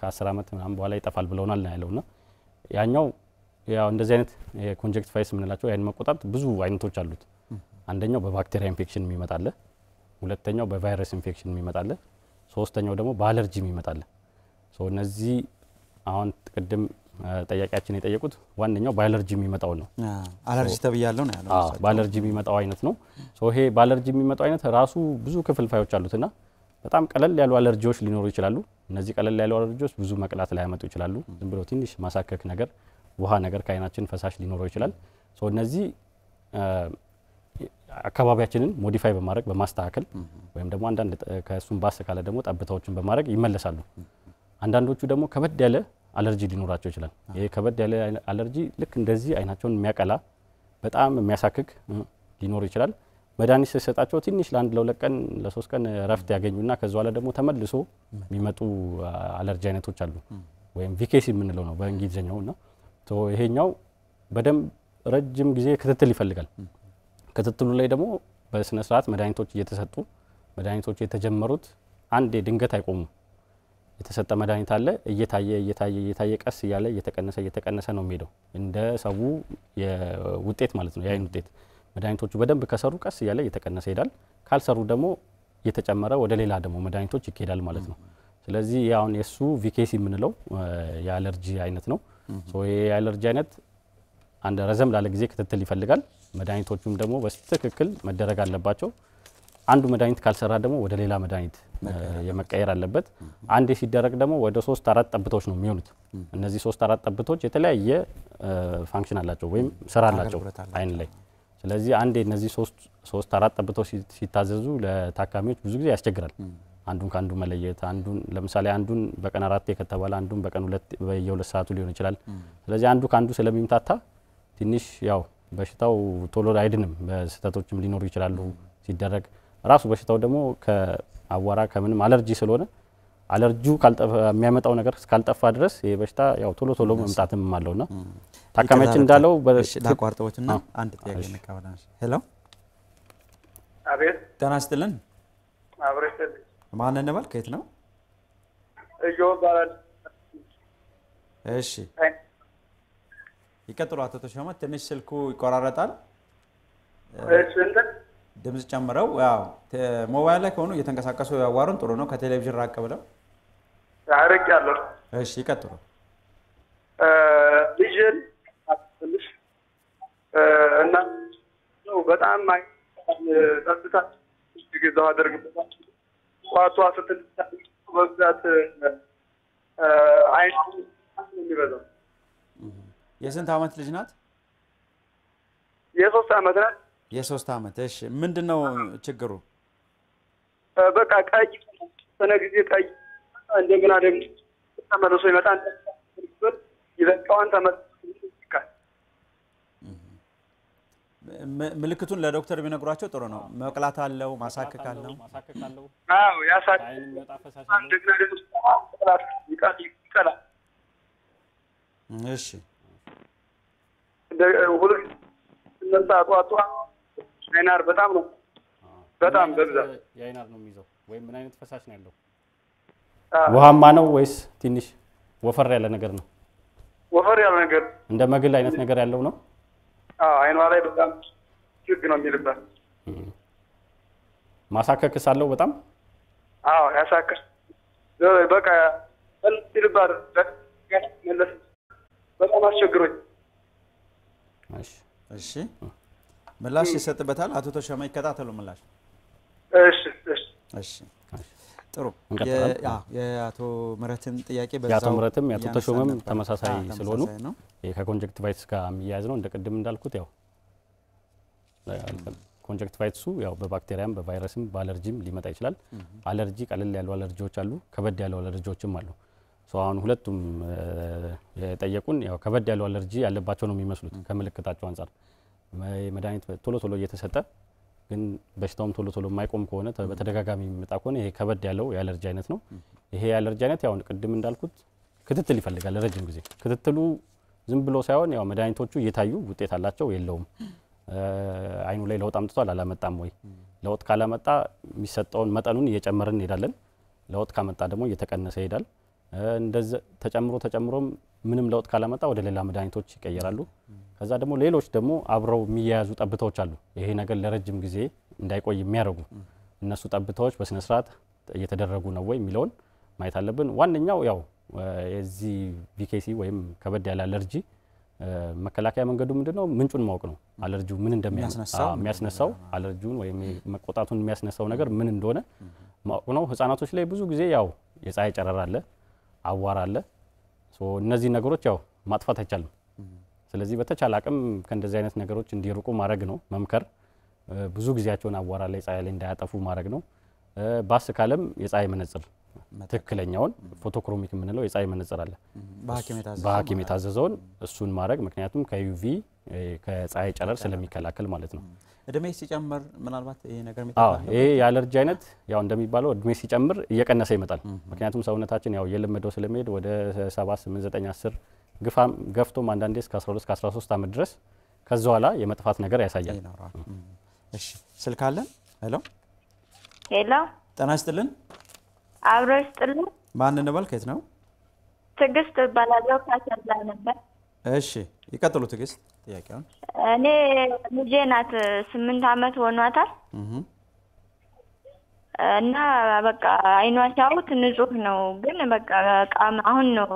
ከ10 ዓመት ምናምን በኋላ ይጠፋል ብለውናል ነው ያለውና ያኛው ያው እንደዚህ አይነት የኮንጀክቲቫይትስ ምንላቸው የአይን መቆጣት ብዙ አይነቶች አሉት። አንደኛው በባክቴሪያ ኢንፌክሽን የሚመጣለ፣ ሁለተኛው በቫይረስ ኢንፌክሽን የሚመጣለ፣ ሶስተኛው ደግሞ በአለርጂ የሚመጣለ። እነዚህ አሁን ቅድም ጠያቂያችን የጠየቁት ዋንኛው በአለርጂ የሚመጣው ነው። አለርጂ ተብያለሁ ነው ያለው። በአለርጂ የሚመጣው አይነት ነው። ይሄ በአለርጂ የሚመጣው አይነት ራሱ ብዙ ክፍልፋዮች አሉትና በጣም ቀለል ያሉ አለርጂዎች ሊኖሩ ይችላሉ። እነዚህ ቀለል ያሉ አለርጂዎች ብዙ መቅላት ላይ ያመጡ ይችላሉ። ዝም ብሎ ትንሽ ማሳከክ ነገር፣ ውሃ ነገር ከአይናችን ፈሳሽ ሊኖረው ይችላል። እነዚህ አካባቢያችንን ሞዲፋይ በማድረግ በማስተካከል ወይም ደግሞ አንዳንድ ከሱም ባስ ካለ ደግሞ ጠብታዎችን በማድረግ ይመለሳሉ። አንዳንዶቹ ደግሞ ከበድ ያለ አለርጂ ሊኖራቸው ይችላል። ይሄ ከበድ ያለ አለርጂ ልክ እንደዚህ አይናቸውን የሚያቀላ በጣም የሚያሳክክ ሊኖር ይችላል። መድኃኒት ሲሰጣቸው ትንሽ ለአንድ ለሁለት ቀን ለሶስት ቀን ረፍት ያገኙና ከዛ በኋላ ደግሞ ተመልሶ የሚመጡ አለርጂ አይነቶች አሉ። ወይም ቪኬሲ የምንለው ነው በእንግሊዝኛውና ይሄኛው በደንብ ረጅም ጊዜ ክትትል ይፈልጋል። ክትትሉ ላይ ደግሞ በስነ ስርዓት መድኃኒቶች እየተሰጡ መድኃኒቶች የተጀመሩት አንድ ድንገት አይቆሙም። የተሰጠ መድኃኒት አለ እየታየ ቀስ እያለ እየተቀነሰ ነው የሚሄደው እንደ ሰው የውጤት ማለት ነው የአይን ውጤት። መድኃኒቶቹ በደንብ ከሰሩ ቀስ እያለ እየተቀነሰ ይሄዳል። ካልሰሩ ደግሞ እየተጨመረ ወደ ሌላ ደግሞ መድኃኒቶች ይሄዳል ማለት ነው። ስለዚህ ያውን የሱ ቪኬሲ የምንለው የአለርጂ አይነት ነው። ይሄ የአለርጂ አይነት አንድ ረዘም ላለ ጊዜ ክትትል ይፈልጋል። መድኃኒቶቹም ደግሞ በትክክል መደረግ አለባቸው። አንዱ መድኃኒት ካልሰራ ደግሞ ወደ ሌላ መድኃኒት የመቀየር አለበት። አንዴ ሲደረግ ደግሞ ወደ 3-4 ጠብቶች ነው የሚሆኑት። እነዚህ 3-4 ጠብቶች የተለያየ ፋንክሽን አላቸው ወይም ስራ አላቸው አይን ላይ። ስለዚህ አንዴ እነዚህ 3-4 ጠብቶች ሲታዘዙ ለታካሚዎች ብዙ ጊዜ ያስቸግራል። አንዱን ካንዱ መለየት፣ አንዱን ለምሳሌ አንዱን በቀን 4 ከተባለ አንዱን በቀን 2 በየ2 ሰዓቱ ሊሆን ይችላል። ስለዚህ አንዱ ካንዱ ስለሚምታታ ትንሽ ያው በሽታው ቶሎ አይድንም። በስህተቶችም ሊኖሩ ይችላሉ ሲደረግ። ራሱ በሽታው ደግሞ ከአዋራ ከምንም አለርጂ ስለሆነ አለርጂው የሚያመጣው ነገር እስካልጠፋ ድረስ ይሄ በሽታ ያው ቶሎ መምጣትም አለውና ታካሚያችን እንዳለው ታቋርጠውትና አንድ ጥያቄ እንቀበላለን። ሄሎ አቤት ጤና ይስጥልን። አብረሽ ማን እንበል? ከየት ነው? ባላል እሺ ይቀጥሉ አቶ ተሾመ። ትንሽ ስልኩ ይቆራረጣል። እሺ እንደ ድምጽ ጨምረው። ያው ሞባይል ላይ ከሆኑ እየተንቀሳቀሱ ያዋሩን ጥሩ ነው። ከቴሌቪዥን ራቅ ብለው። አረቅ ያለው እሺ ይቀጥሉ። ልጅን አትልሽ እና ነው በጣም ጸጥታ ይገዛው አደርግበታል። ቋቷ ስትልታ በብዛት አይን የሚበዛው የስንት ዓመት ልጅ ናት? የ3 ዓመት ናት። የ3 ዓመት። እሺ ምንድነው ችግሩ? በቃ ቀይ ሰነ ጊዜ ቀይ እንደገና ደግሞ ተመልሶ ይመጣል። ይበቃዋን ተመልሶ ይካል። ምልክቱን ለዶክተር ቢነግሯቸው ጥሩ ነው። መቅላት አለው፣ ማሳከክ አለው። አዎ ያሳክ እንደገና ደግሞ ይቃል። እሺ ሁሉ እነዛ ጧጧ አይናር በጣም ነው በጣም በብዛት የአይናር ነው የሚይዘው። ወይ ምን አይነት ፈሳሽ ነው ያለው? ውሃማ ነው ወይስ ትንሽ ወፈር ያለ ነገር ነው? ወፈር ያለ ነገር እንደ መግል አይነት ነገር ያለው ነው? አዎ አይኗ ላይ በጣም ችግር ነው የሚልባት። ማሳከክስ አለው በጣም? አዎ ያሳከክ በቃ ይልባል መለስ በጣም አስቸግሮኝ። እሺ ምላሽ ይሰጥበታል። አቶ ተሾመ ይከታተሉ ምላሽ። እሺ ጥሩ። የአቶ ምህረትን ጥያቄ የአቶ ምህረትም የአቶ ተሾመም ተመሳሳይ ስለሆኑ ከኮንጀክቲቫይትስ ጋር የሚያያዝ ነው። እንደቀድም እንዳልኩት ያው ኮንጀክቲቫይትሱ ያው በባክቴሪያም በቫይረስም በአለርጂም ሊመጣ ይችላል። አለርጂ ቀለል ያሉ አለርጂዎች አሉ፣ ከበድ ያሉ አለርጂዎችም አሉ። አሁን ሁለቱም የጠየቁን ያው ከበድ ያለው አለርጂ ያለባቸው ነው የሚመስሉት ከምልክታቸው አንፃር። መድኃኒት ቶሎ ቶሎ እየተሰጠ ግን በሽታውም ቶሎ ቶሎ የማይቆም ከሆነ በተደጋጋሚ የሚመጣ ከሆነ ይሄ ከበድ ያለው የአለርጂ አይነት ነው። ይሄ የአለርጂ አይነት ያው ቅድም እንዳልኩት ክትትል ይፈልጋል ረጅም ጊዜ። ክትትሉ ዝም ብሎ ሳይሆን ያው መድኃኒቶቹ እየታዩ ውጤት አላቸው የለውም፣ አይኑ ላይ ለውጥ አምጥቷል አላመጣም ወይ፣ ለውጥ ካላመጣ የሚሰጠውን መጠኑን እየጨመርን እንሄዳለን፣ ለውጥ ካመጣ ደግሞ እየተቀነሰ ይሄዳል። እንደዛ ተጨምሮም ምንም ለውጥ ካላመጣ ወደ ሌላ መድኃኒቶች ይቀየራሉ። ከዛ ደግሞ ሌሎች ደግሞ አብረው የሚያያዙ ጠብታዎች አሉ። ይሄ ነገር ለረጅም ጊዜ እንዳይቆይ የሚያደርጉ እነሱ ጠብታዎች በስነ ስርዓት እየተደረጉ ነው ወይ የሚለውን ማየት አለብን። ዋንኛው ያው የዚህ ቪኬሲ ወይም ከበድ ያለ አለርጂ መከላከያ መንገዱ ምንድነው? ምንጩን ማወቅ ነው። አለርጂው ምን እንደሚያስነሳው አለርጂውን ወይም መቆጣቱን የሚያስነሳው ነገር ምን እንደሆነ ማወቅ ነው። ህፃናቶች ላይ ብዙ ጊዜ ያው የፀሐይ ጨረር አለ፣ አዋራ አለ። እነዚህ ነገሮች ያው ማጥፋት አይቻልም። ስለዚህ በተቻለ አቅም ከእንደዚህ አይነት ነገሮች እንዲርቁ ማድረግ ነው፣ መምከር። ብዙ ጊዜያቸውን አዋራ ላይ ፀሐይ ላይ እንዳያጠፉ ማድረግ ነው። ባስ ካለም የፀሐይ መነጽር ትክክለኛውን ፎቶክሮሚክ የምንለው የፀሐይ መነጽር አለ፣ በሐኪም የታዘዘውን እሱን ማድረግ፣ ምክንያቱም ከዩቪ ከፀሐይ ጨረር ስለሚከላከል ማለት ነው። እድሜ ሲጨምር ምናልባት ይሄ ነገር ይሄ የአለርጂ አይነት ያው እንደሚባለው እድሜ ሲጨምር እየቀነሰ ይመጣል። ምክንያቱም ሰውነታችን ያው እየለመደው ስለሚሄድ ወደ 7 8 9 10 ገፍቶም አንዳንዴ እስከ 12 እስከ 13 ዓመት ድረስ ከዛ በኋላ የመጥፋት ነገር ያሳያል። እሺ ስልክ አለ። ሄሎ ጤና ይስጥልን። አብሮ ይስጥልን። ማን እንበል? ከየት ነው? ትዕግስት እባላለሁ ከሰላ ነበር። እሺ ይቀጥሉ ትዕግስት ጥያቄውን። እኔ ልጄ ናት 8 ዓመት ሆኗታል እና በቃ አይኗ ሲያዩት ንጹህ ነው፣ ግን በቃ አሁን ነው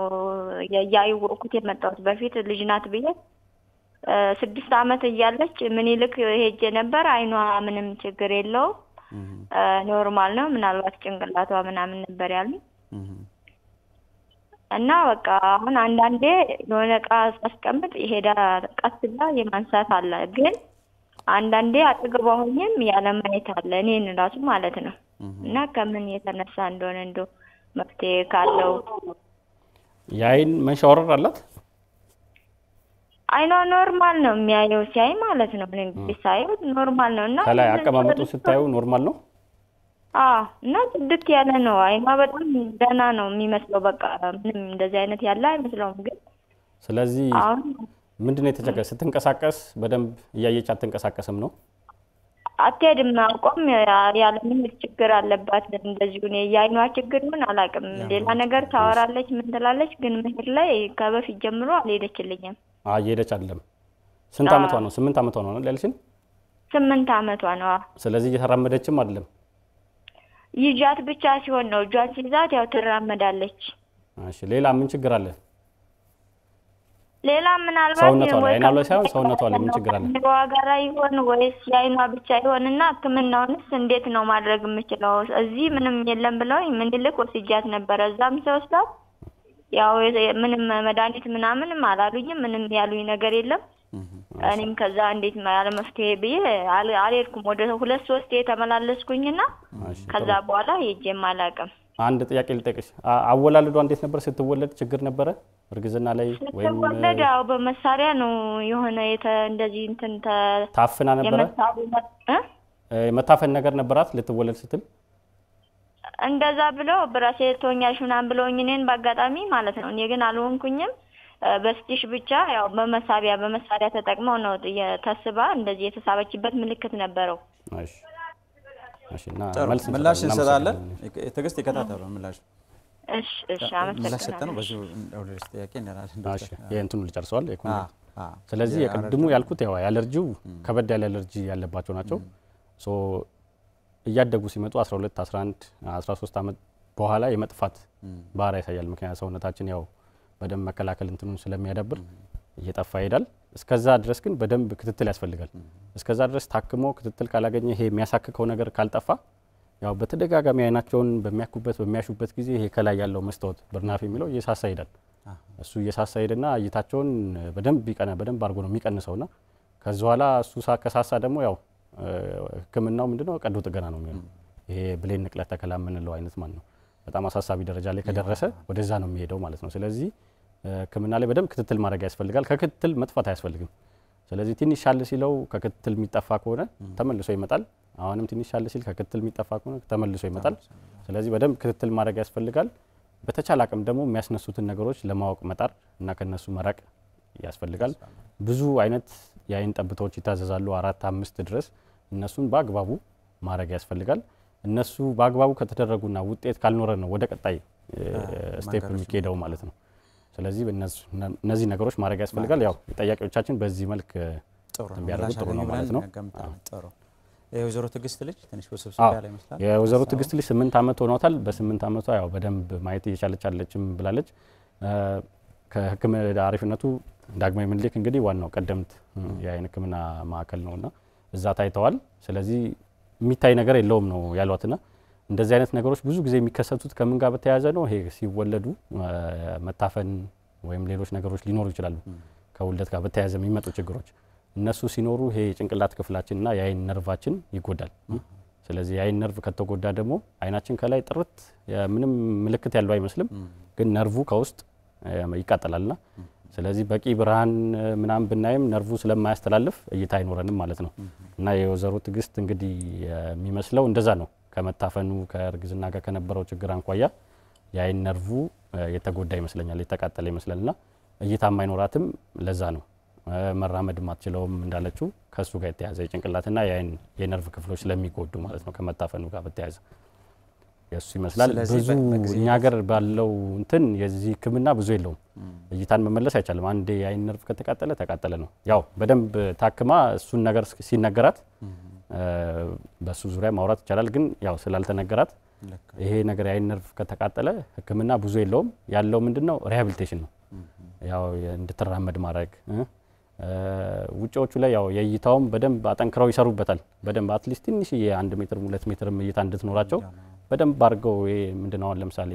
ያያዩኩት የመጣሁት። በፊት ልጅ ናት ብዬ 6 ዓመት እያለች ምኒልክ ሄጄ ነበር። አይኗ ምንም ችግር የለውም ኖርማል ነው፣ ምናልባት ጭንቅላቷ ምናምን ነበር ያሉኝ እና በቃ አሁን አንዳንዴ የሆነ ዕቃ ሳስቀምጥ ይሄዳ ቀስ ብላ የማንሳት አለ፣ ግን አንዳንዴ አጠገቧ ሆኜም ያለ ማየት አለ፣ እኔን ራሱ ማለት ነው። እና ከምን የተነሳ እንደሆነ እንደው መፍትሄ ካለው። የአይን መንሸዋረር አላት? አይኗ ኖርማል ነው የሚያየው ሲያይ ማለት ነው። እንግዲህ ሳይው ኖርማል ነው እና ከላይ አቀማመጡ ስታዩ ኖርማል ነው። እና ጽድት ያለ ነው። አይኗ በጣም ደህና ነው የሚመስለው። በቃ ምንም እንደዚህ አይነት ያለ አይመስለውም። ግን ስለዚህ ምንድነው የተቸገረ? ስትንቀሳቀስ በደንብ እያየች አትንቀሳቀስም ነው? አትሄድም አውቆም ያለምን ችግር አለባት እንደዚሁ ነው የአይኗ ችግር ምን አላውቅም ሌላ ነገር ታወራለች ምን ትላለች ግን መሄድ ላይ ከበፊት ጀምሮ አልሄደችልኝም እየሄደች አይደለም ስንት አመቷ ነው 8 አመቷ ነው አይደል 8 አመቷ ነው ስለዚህ እየተራመደችም አይደለም ይጃት ብቻ ሲሆን ነው ጃት ሲዛት ያው ትራመዳለች እሺ ሌላ ምን ችግር አለ ሌላ ምን አልባት ነው አይና ላይ ሳይሆን ሰውነቷ ላይ ምን ችግር አለ ዋጋራ ይሆን ወይስ ያይኗ ብቻ ይሆንና ህክምናውንስ እንዴት ነው ማድረግ የምችለው እዚህ ምንም የለም ብለው ምን ልክ ወስጃት ነበር እዛም ሰውስታት ያው ምንም መድኃኒት ምናምን አላሉኝም ምንም ያሉኝ ነገር የለም እኔም ከዛ እንዴት ያለ መፍትሄ ብዬ አልሄድኩም ወደ 2-3 ተመላለስኩኝና ከዛ በኋላ ሄጄም አላውቅም አንድ ጥያቄ ልጠይቅሽ አወላለዷ እንዴት ነበር ስትወለድ ችግር ነበረ እርግዝና ላይ ወይም ወለዳው በመሳሪያ ነው የሆነ እንደዚህ እንትን ታፍና ነበር መታፈን ነገር ነበራት ልትወለድ ስትል እንደዛ ብለው ብራሴ ቶኛሽ ምናምን ብለውኝ እኔን በአጋጣሚ ማለት ነው እኔ ግን አልሆንኩኝም በስቲሽ ብቻ ያው በመሳሪያ ተጠቅመው ነው ተስባ እንደዚህ የተሳበችበት ምልክት ነበረው እሺና ምላሽ እንሰጣለን ትግስት ይከታተሉ ምላሽ እሺ አመሰግናለሁ በዚህ ወደ ጥያቄ እንላለን እሺ የእንትኑ ልጨርሰዋል ስለዚህ የቅድሙ ያልኩት ያው አለርጂው ከበድ ያለ አለርጂ ያለባቸው ናቸው ሶ እያደጉ ሲመጡ 12 11 13 አመት በኋላ የመጥፋት ባህሪ ያሳያል ምክንያቱም ሰውነታችን ያው በደም መከላከል እንትኑን ስለሚያዳብር እየጠፋ ይሄዳል እስከዛ ድረስ ግን በደንብ ክትትል ያስፈልጋል እስከዛ ድረስ ታክሞ ክትትል ካላገኘ ይሄ የሚያሳክከው ነገር ካልጠፋ ያው በተደጋጋሚ አይናቸውን በሚያሹበት ጊዜ ይሄ ከላይ ያለው መስታወት በርናፊ የሚለው እየሳሳ ይሄዳል እሱ እየሳሳ ይሄድና እይታቸውን በደንብ አርጎ ነው የሚቀንሰውና ከዛ በኋላ እሱ ከሳሳ ደግሞ ያው ህክምናው ምንድነው ቀዶ ጥገና ነው የሚሆነው ይሄ ብሌን ንቅለ ተከላ የምንለው አይነት ማለት ነው በጣም አሳሳቢ ደረጃ ላይ ከደረሰ ወደዛ ነው የሚሄደው ማለት ነው ስለዚህ ህክምና ላይ በደንብ ክትትል ማድረግ ያስፈልጋል ከክትትል መጥፋት አያስፈልግም ስለዚህ ትንሽ ሻል ሲለው ከክትትል የሚጠፋ ከሆነ ተመልሶ ይመጣል አሁንም ትንሽ ሻል ሲል ከክትትል የሚጠፋ ከሆነ ተመልሶ ይመጣል ስለዚህ በደንብ ክትትል ማድረግ ያስፈልጋል በተቻለ አቅም ደግሞ የሚያስነሱትን ነገሮች ለማወቅ መጣር እና ከነሱ መራቅ ያስፈልጋል ብዙ አይነት የአይን ጠብታዎች ይታዘዛሉ 4-5 ድረስ እነሱን በአግባቡ ማድረግ ያስፈልጋል እነሱ በአግባቡ ከተደረጉና ውጤት ካልኖረ ነው ወደ ቀጣይ ስቴፕ የሚሄደው ማለት ነው ስለዚህ እነዚህ ነገሮች ማድረግ ያስፈልጋል ያው ጥያቄዎቻችን በዚህ መልክ ቢያደርጉ ጥሩ ነው ማለት ነው ጥሩ የወዘሮ ትግስት ልጅ ትንሽ ወሰብሰብ ያለ ይመስላል የወዘሮ ትግስት ልጅ 8 አመት ሆኗታል በ8 አመቷ ያው በደንብ ማየት እየቻለች አለችም ብላለች ከህክምና አሪፍነቱ ዳግማዊ ምኒልክ እንግዲህ ዋናው ቀደምት የአይን ህክምና ማዕከል ነውና እዛ ታይተዋል ስለዚህ የሚታይ ነገር የለውም ነው ያሏትና እንደዚህ አይነት ነገሮች ብዙ ጊዜ የሚከሰቱት ከምን ጋር በተያያዘ ነው ይሄ ሲወለዱ መታፈን ወይም ሌሎች ነገሮች ሊኖሩ ይችላሉ ከውልደት ጋር በተያያዘ የሚመጡ ችግሮች እነሱ ሲኖሩ ይሄ ጭንቅላት ክፍላችንና የአይን ነርቫችን ይጎዳል ስለዚህ የአይን ነርቭ ከተጎዳ ደግሞ አይናችን ከላይ ጥርት ምንም ምልክት ያለው አይመስልም ግን ነርቭ ከውስጥ ይቃጠላልና ስለዚህ በቂ ብርሃን ምናም ብናይም ነርቭ ስለማያስተላልፍ እይታ አይኖረንም ማለት ነው እና የወዘሮ ትግስት እንግዲህ የሚመስለው እንደዛ ነው ከመታፈኑ ከእርግዝና ጋር ከነበረው ችግር አንኳያ የአይን ነርቭ የተጎዳ ይመስለኛል የተቃጠለ ይመስላልና እይታ ማይኖራትም ለዛ ነው መራመድ ማትችለውም እንዳለችው ከሱ ጋር የተያዘ ጭንቅላትና የአይን የነርቭ ክፍሎች ስለሚጎዱ ማለት ነው ከመታፈኑ ጋር በተያያዘ ያሱ ይመስላል ብዙ እኛ ሀገር ባለው እንትን የዚህ ህክምና ብዙ የለውም እይታን መመለስ አይቻልም አንዴ የአይን ነርቭ ከተቃጠለ ነው ያው በደንብ ታክማ እሱን ነገር ሲነገራት በሱ ዙሪያ ማውራት ይችላል ግን ያው ስላልተነገራት ይሄ ነገር የአይን ነርቭ ከተቃጠለ ህክምና ብዙ የለውም ያለው ምንድነው ሪሃቢሊቴሽን ነው ያው እንድትራመድ ማድረግ ውጪዎቹ ላይ ያው የእይታውም በደንብ አጠንክረው ይሰሩበታል በደንብ አትሊስት ትንሽ የ1 ሜትር 2 ሜትር እይታ እንድትኖራቸው በደንብ አድርገው ምንድነው ለምሳሌ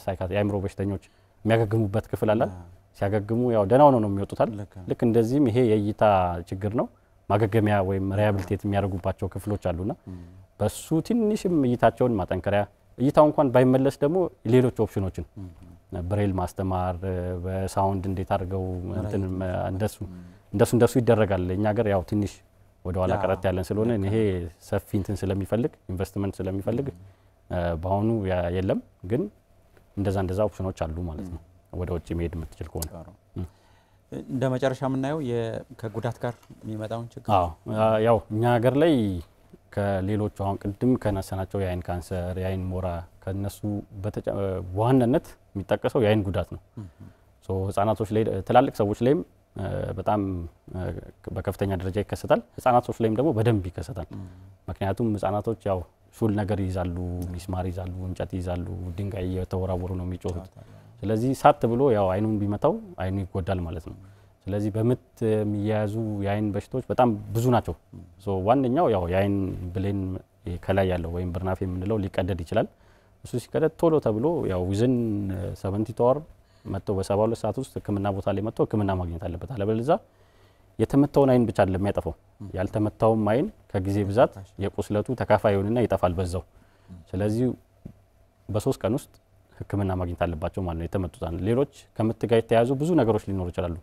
ሳይካትሪ የአይምሮ በሽተኞች የሚያገግሙበት ክፍል አለ ሲያገግሙ ያው ደናው ነው የሚወጡታል ልክ እንደዚህም ይሄ የእይታ ችግር ነው ማገገሚያ ወይም ሪሃቢሊቴት የሚያደርጉባቸው ክፍሎች አሉና በሱ ትንሽም እይታቸውን ማጠንከሪያ እይታው እንኳን ባይመለስ ደግሞ ሌሎች ኦፕሽኖችን ብሬል ማስተማር በሳውንድ እንዴት አድርገው እንደሱ ይደረጋል እኛ ሀገር ያው ትንሽ ወደ ኋላ ቀረት ያለን ስለሆነ ይሄ ሰፊ እንትን ስለሚፈልግ ኢንቨስትመንት ስለሚፈልግ በአሁኑ የለም ግን እንደዛ ኦፕሽኖች አሉ ማለት ነው ወደ ውጭ መሄድ የምትችል ከሆነ እንደ መጨረሻ የምናየው ከጉዳት ጋር የሚመጣውን ችግር ያው እኛ ሀገር ላይ ከሌሎቹ አሁን ቅድም ከነሰናቸው የአይን ካንሰር የአይን ሞራ ከነሱ በዋናነት የሚጠቀሰው የአይን ጉዳት ነው። ህጻናቶች ላይ ትላልቅ ሰዎች ላይም በጣም በከፍተኛ ደረጃ ይከሰታል። ህጻናቶች ላይም ደግሞ በደንብ ይከሰታል። ምክንያቱም ህጻናቶች ያው ሹል ነገር ይዛሉ፣ ሚስማር ይዛሉ፣ እንጨት ይዛሉ፣ ድንጋይ እየተወራወሩ ነው የሚጮሁት። ስለዚህ ሳት ብሎ ያው አይኑን ቢመታው አይኑ ይጎዳል ማለት ነው። ስለዚህ በምት የሚያያዙ የአይን በሽታዎች በጣም ብዙ ናቸው። ዋነኛው ያው የአይን ብሌን ከላይ ያለው ወይም ብርናፍ የምንለው ሊቀደድ ይችላል። እሱ ሲቀደድ ቶሎ ተብሎ ያው ዊዝን 72 አወር መጥቶ በ72 ሰዓት ውስጥ ህክምና ቦታ ላይ መጥቶ ህክምና ማግኘት አለበት። አለበለዚያ የተመታውን አይን ብቻ አይደለም የሚያጠፋው፣ ያልተመታውም አይን ከጊዜ ብዛት የቁስለቱ ተካፋይ ይሆንና ይጠፋል በዛው። ስለዚህ በ3 ቀን ውስጥ ህክምና ማግኘት አለባቸው ማለት ነው የተመቱታን። ሌሎች ከምት ጋር የተያያዙ ብዙ ነገሮች ሊኖሩ ይችላሉ።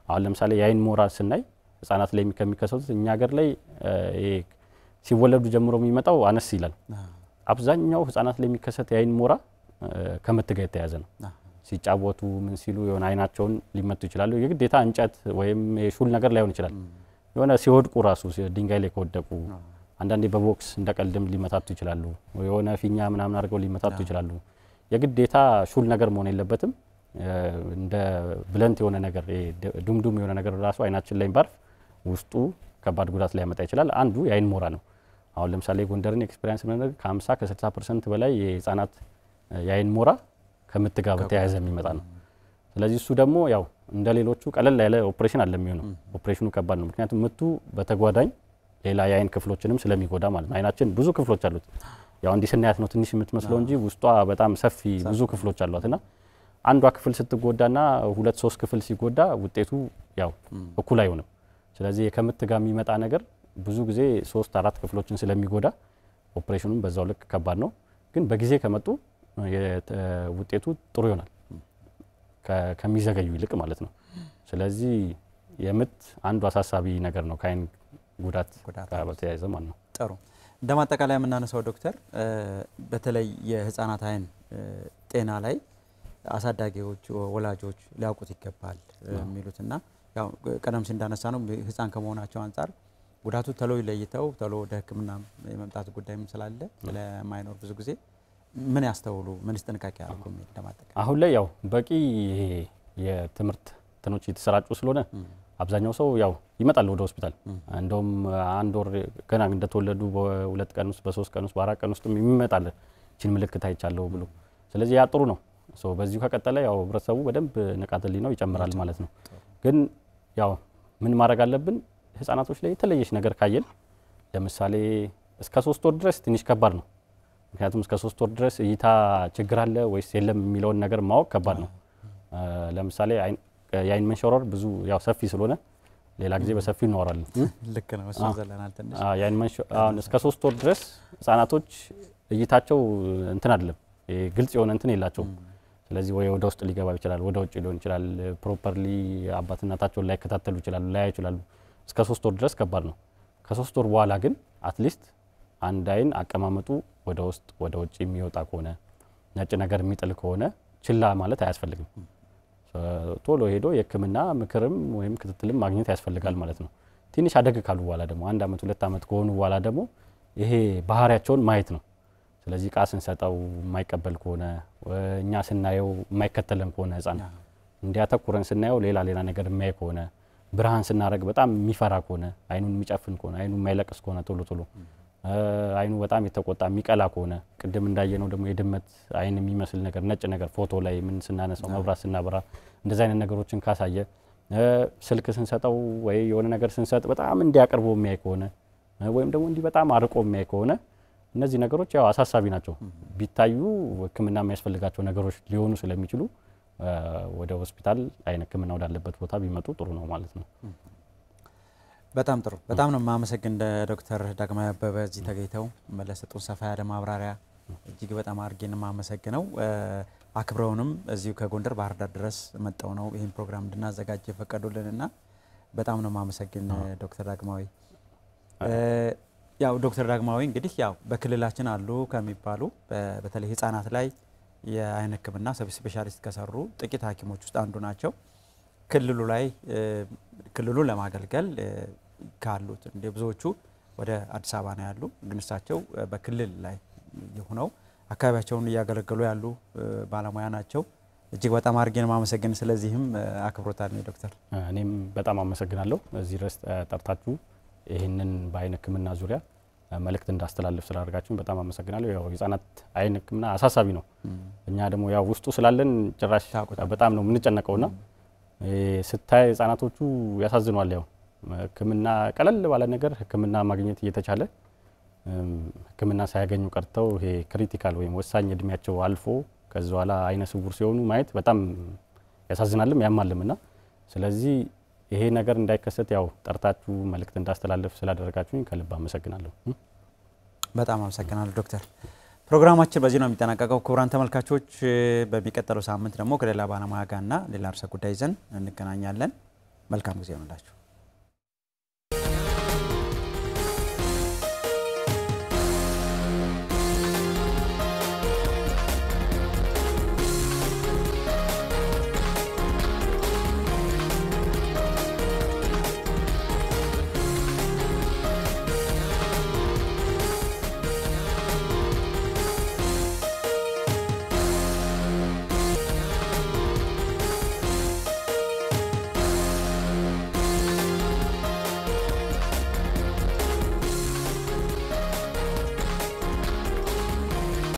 አሁን ለምሳሌ የአይን ሞራ ስናይ ህጻናት ላይ ከሚከሰቱት እኛ ሀገር ላይ ሲወለዱ ጀምሮ የሚመጣው አነስ ይላል። አብዛኛው ህጻናት ላይ የሚከሰት የአይን ሞራ ከምት ጋር የተያያዘ ነው። ሲጫወቱ ምን ሲሉ የሆነ አይናቸውን ሊመቱ ይችላሉ። የግዴታ እንጨት ወይም የሹል ነገር ላይሆን ይችላል። የሆነ ሲወድቁ ራሱ ድንጋይ ላይ ከወደቁ አንዳንዴ በቦክስ እንደቀልድም ሊመታቱ ይችላሉ። የሆነ ፊኛ ምናምን አድርገው ሊመታቱ ይችላሉ። የግዴታ ሹል ነገር መሆን የለበትም። እንደ ብለንት የሆነ ነገር ዱምዱም የሆነ ነገር ራሱ አይናችን ላይ ባርፍ ውስጡ ከባድ ጉዳት ሊያመጣ ይችላል። አንዱ የአይን ሞራ ነው። አሁን ለምሳሌ ጎንደርን ኤክስፒሪየንስ ብናደርግ ከ50 ከ60% በላይ የህፃናት የአይን ሞራ ከምት ጋር በተያያዘ የሚመጣ ነው። ስለዚህ እሱ ደግሞ ያው እንደሌሎቹ ቀለል ያለ ኦፕሬሽን አለ የሚሆነው። ኦፕሬሽኑ ከባድ ነው። ምክንያቱም ምቱ በተጓዳኝ ሌላ የአይን ክፍሎችንም ስለሚጎዳ ማለት ነው። አይናችን ብዙ ክፍሎች አሉት። ያው እንዲህ ስናያት ነው ትንሽ የምትመስለው እንጂ ውስጧ በጣም ሰፊ ብዙ ክፍሎች አሏትና አንዷ ክፍል ስትጎዳና 2-3 ክፍል ሲጎዳ ውጤቱ ያው እኩል አይሆንም። ስለዚህ ከምት ጋር የሚመጣ ነገር ብዙ ጊዜ 3-4 ክፍሎችን ስለሚጎዳ ኦፕሬሽኑም በዛው ልክ ከባድ ነው። ግን በጊዜ ከመጡ ውጤቱ ጥሩ ይሆናል ከሚዘገዩ ይልቅ ማለት ነው። ስለዚህ የምት አንዱ አሳሳቢ ነገር ነው ከአይን ጉዳት ጋር በተያያዘ ማለት ነው። ጥሩ እንደማጠቃለያ የምናነሳው ዶክተር በተለይ የህፃናት አይን ጤና ላይ አሳዳጊዎች ወላጆች ሊያውቁት ይገባል የሚሉትና ያው ቀደም ሲል እንዳነሳ ነው ህፃን ከመሆናቸው አንፃር ጉዳቱ ተሎ ይለይተው ተሎ ወደ ህክምና የመምጣት ጉዳይም ስላለ ስለማይኖር ብዙ ጊዜ ምን ያስተውሉ ምን ጥንቃቄ ያደርጉ እንደማጠቃለያ አሁን ላይ ያው በቂ የትምህርት እንትኖች የተሰራጩ ስለሆነ አብዛኛው ሰው ያው ይመጣል ወደ ሆስፒታል። እንደውም አንድ ወር ገና እንደተወለዱ በ2 ቀን ውስጥ በ3 ቀን ውስጥ በ4 ቀን ውስጥ ይመጣል እቺን ምልክት አይቻለው ብሎ። ስለዚህ ያ ጥሩ ነው። በዚሁ ከቀጠለ ያው ህብረተሰቡ በደንብ ንቃተ ህሊናው ይጨምራል ማለት ነው። ግን ያው ምን ማድረግ አለብን? ህፃናቶች ላይ የተለየሽ ነገር ካየን ለምሳሌ እስከ 3 ወር ድረስ ትንሽ ከባድ ነው። ምክንያቱም እስከ 3 ወር ድረስ እይታ ችግር አለ ወይስ የለም የሚለውን ነገር ማወቅ ከባድ ነው። ለምሳሌ የአይን መንሸዋረር ብዙ ያው ሰፊ ስለሆነ ሌላ ጊዜ በሰፊው እናወራለን። ልክ ነው እሱ ዘለናል ትንሽ የአይን መንሸዋረር እስከ 3 ወር ድረስ ህፃናቶች እይታቸው እንትን አይደለም ግልጽ የሆነ እንትን የላቸውም። ስለዚህ ወይ ወደ ውስጥ ሊገባ ይችላል ወደ ውጭ ሊሆን ይችላል። ፕሮፐርሊ አባትነታቸውን ላይ ከተተሉ ይችላሉ ላይ ይችላሉ። እስከ 3 ወር ድረስ ከባድ ነው። ከ3 ወር በኋላ ግን አትሊስት አንድ አይን አቀማመጡ ወደ ውስጥ ወደ ውጭ የሚወጣ ከሆነ ነጭ ነገር የሚጥል ከሆነ ችላ ማለት አያስፈልግም። ቶሎ ሄዶ የህክምና ምክርም ወይም ክትትልም ማግኘት ያስፈልጋል ማለት ነው። ትንሽ አደግ ካሉ በኋላ ደግሞ 1 አመት 2 አመት ከሆኑ በኋላ ደግሞ ይሄ ባህሪያቸውን ማየት ነው። ስለዚህ ቃ ስንሰጠው የማይቀበል ከሆነ እኛ ስናየው የማይከተለን ከሆነ ህፃን እንዲያተኩረን ስናየው ሌላ ነገር የሚያይ ከሆነ ብርሃን ስናረግ በጣም የሚፈራ ከሆነ አይኑን የሚጨፍን ከሆነ አይኑን የማይለቅስ ከሆነ ቶሎ አይኑ በጣም የተቆጣ የሚቀላ ከሆነ ቅድም እንዳየነው ደግሞ የድመት አይን የሚመስል ነገር ነጭ ነገር ፎቶ ላይ ምን ስናነሳው መብራት ስናበራ እንደዛ አይነት ነገሮችን ካሳየ ስልክ ስንሰጠው ወይ የሆነ ነገር ስንሰጥ በጣም እንዲያቀርቦ የሚያይ ከሆነ ወይም ደግሞ እንዲ በጣም አርቆ የሚያይ ከሆነ እነዚህ ነገሮች ያው አሳሳቢ ናቸው። ቢታዩ ህክምና የሚያስፈልጋቸው ነገሮች ሊሆኑ ስለሚችሉ ወደ ሆስፒታል አይን ህክምና ወዳለበት ቦታ ቢመጡ ጥሩ ነው ማለት ነው። በጣም ጥሩ በጣም ነው ማመሰግን ዶክተር ዳግማዊ አበበ እዚህ ተገኝተው መለሰጡን ሰፋ ያለ ማብራሪያ እጅግ በጣም አርጌን ማመሰግነው። አክብረውንም እዚሁ ከጎንደር ባህር ዳር ድረስ መጣው ነው ይሄን ፕሮግራም እንድናዘጋጅ ፈቀዱልንና በጣም ነው ማመሰግን ዶክተር ዳግማዊ። ያው ዶክተር ዳግማዊ እንግዲህ ያው በክልላችን አሉ ከሚባሉ በተለይ ህፃናት ላይ የአይን ህክምና ሰብ ስፔሻሊስት ከሰሩ ጥቂት ሐኪሞች ውስጥ አንዱ ናቸው። ክልሉ ላይ ክልሉን ለማገልገል ካሉት እንደ ብዙዎቹ ወደ አዲስ አበባ ነው ያሉ ግን እሳቸው በክልል ላይ የሆነው አካባቢያቸውን እያገለገሉ ያሉ ባለሙያ ናቸው እጅግ በጣም አርገን ማመሰግን ስለዚህም አክብሮታል ዶክተር እኔም በጣም አመሰግናለሁ እዚህ ድረስ ጠርታችሁ ይሄንን በአይን ህክምና ዙሪያ መልእክት እንዳስተላልፍ ስላደረጋችሁን በጣም አመሰግናለሁ ያው የህፃናት አይን ህክምና አሳሳቢ ነው እኛ ደግሞ ያው ውስጡ ስላለን ጭራሽ በጣም ነው የምንጨነቀውና ስታይ ህፃናቶቹ ያሳዝኗል ያው ህክምና ቀለል ባለ ነገር ህክምና ማግኘት እየተቻለ ህክምና ሳያገኙ ቀርተው ይሄ ክሪቲካል ወይም ወሳኝ እድሜያቸው አልፎ ከዛ በኋላ አይነ ስውር ሲሆኑ ማየት በጣም ያሳዝናልም ያማልምና ስለዚህ ይሄ ነገር እንዳይከሰት ያው ጠርታችሁ መልእክት እንዳስተላልፍ ስላደረጋችሁኝ ከልብ አመሰግናለሁ በጣም አመሰግናለሁ ዶክተር ፕሮግራማችን በዚህ ነው የሚጠናቀቀው ክቡራን ተመልካቾች በሚቀጥለው ሳምንት ደግሞ ከሌላ ባለሙያ ጋርና ሌላ ርዕሰ ጉዳይ ይዘን እንገናኛለን መልካም ጊዜ ይሁንላችሁ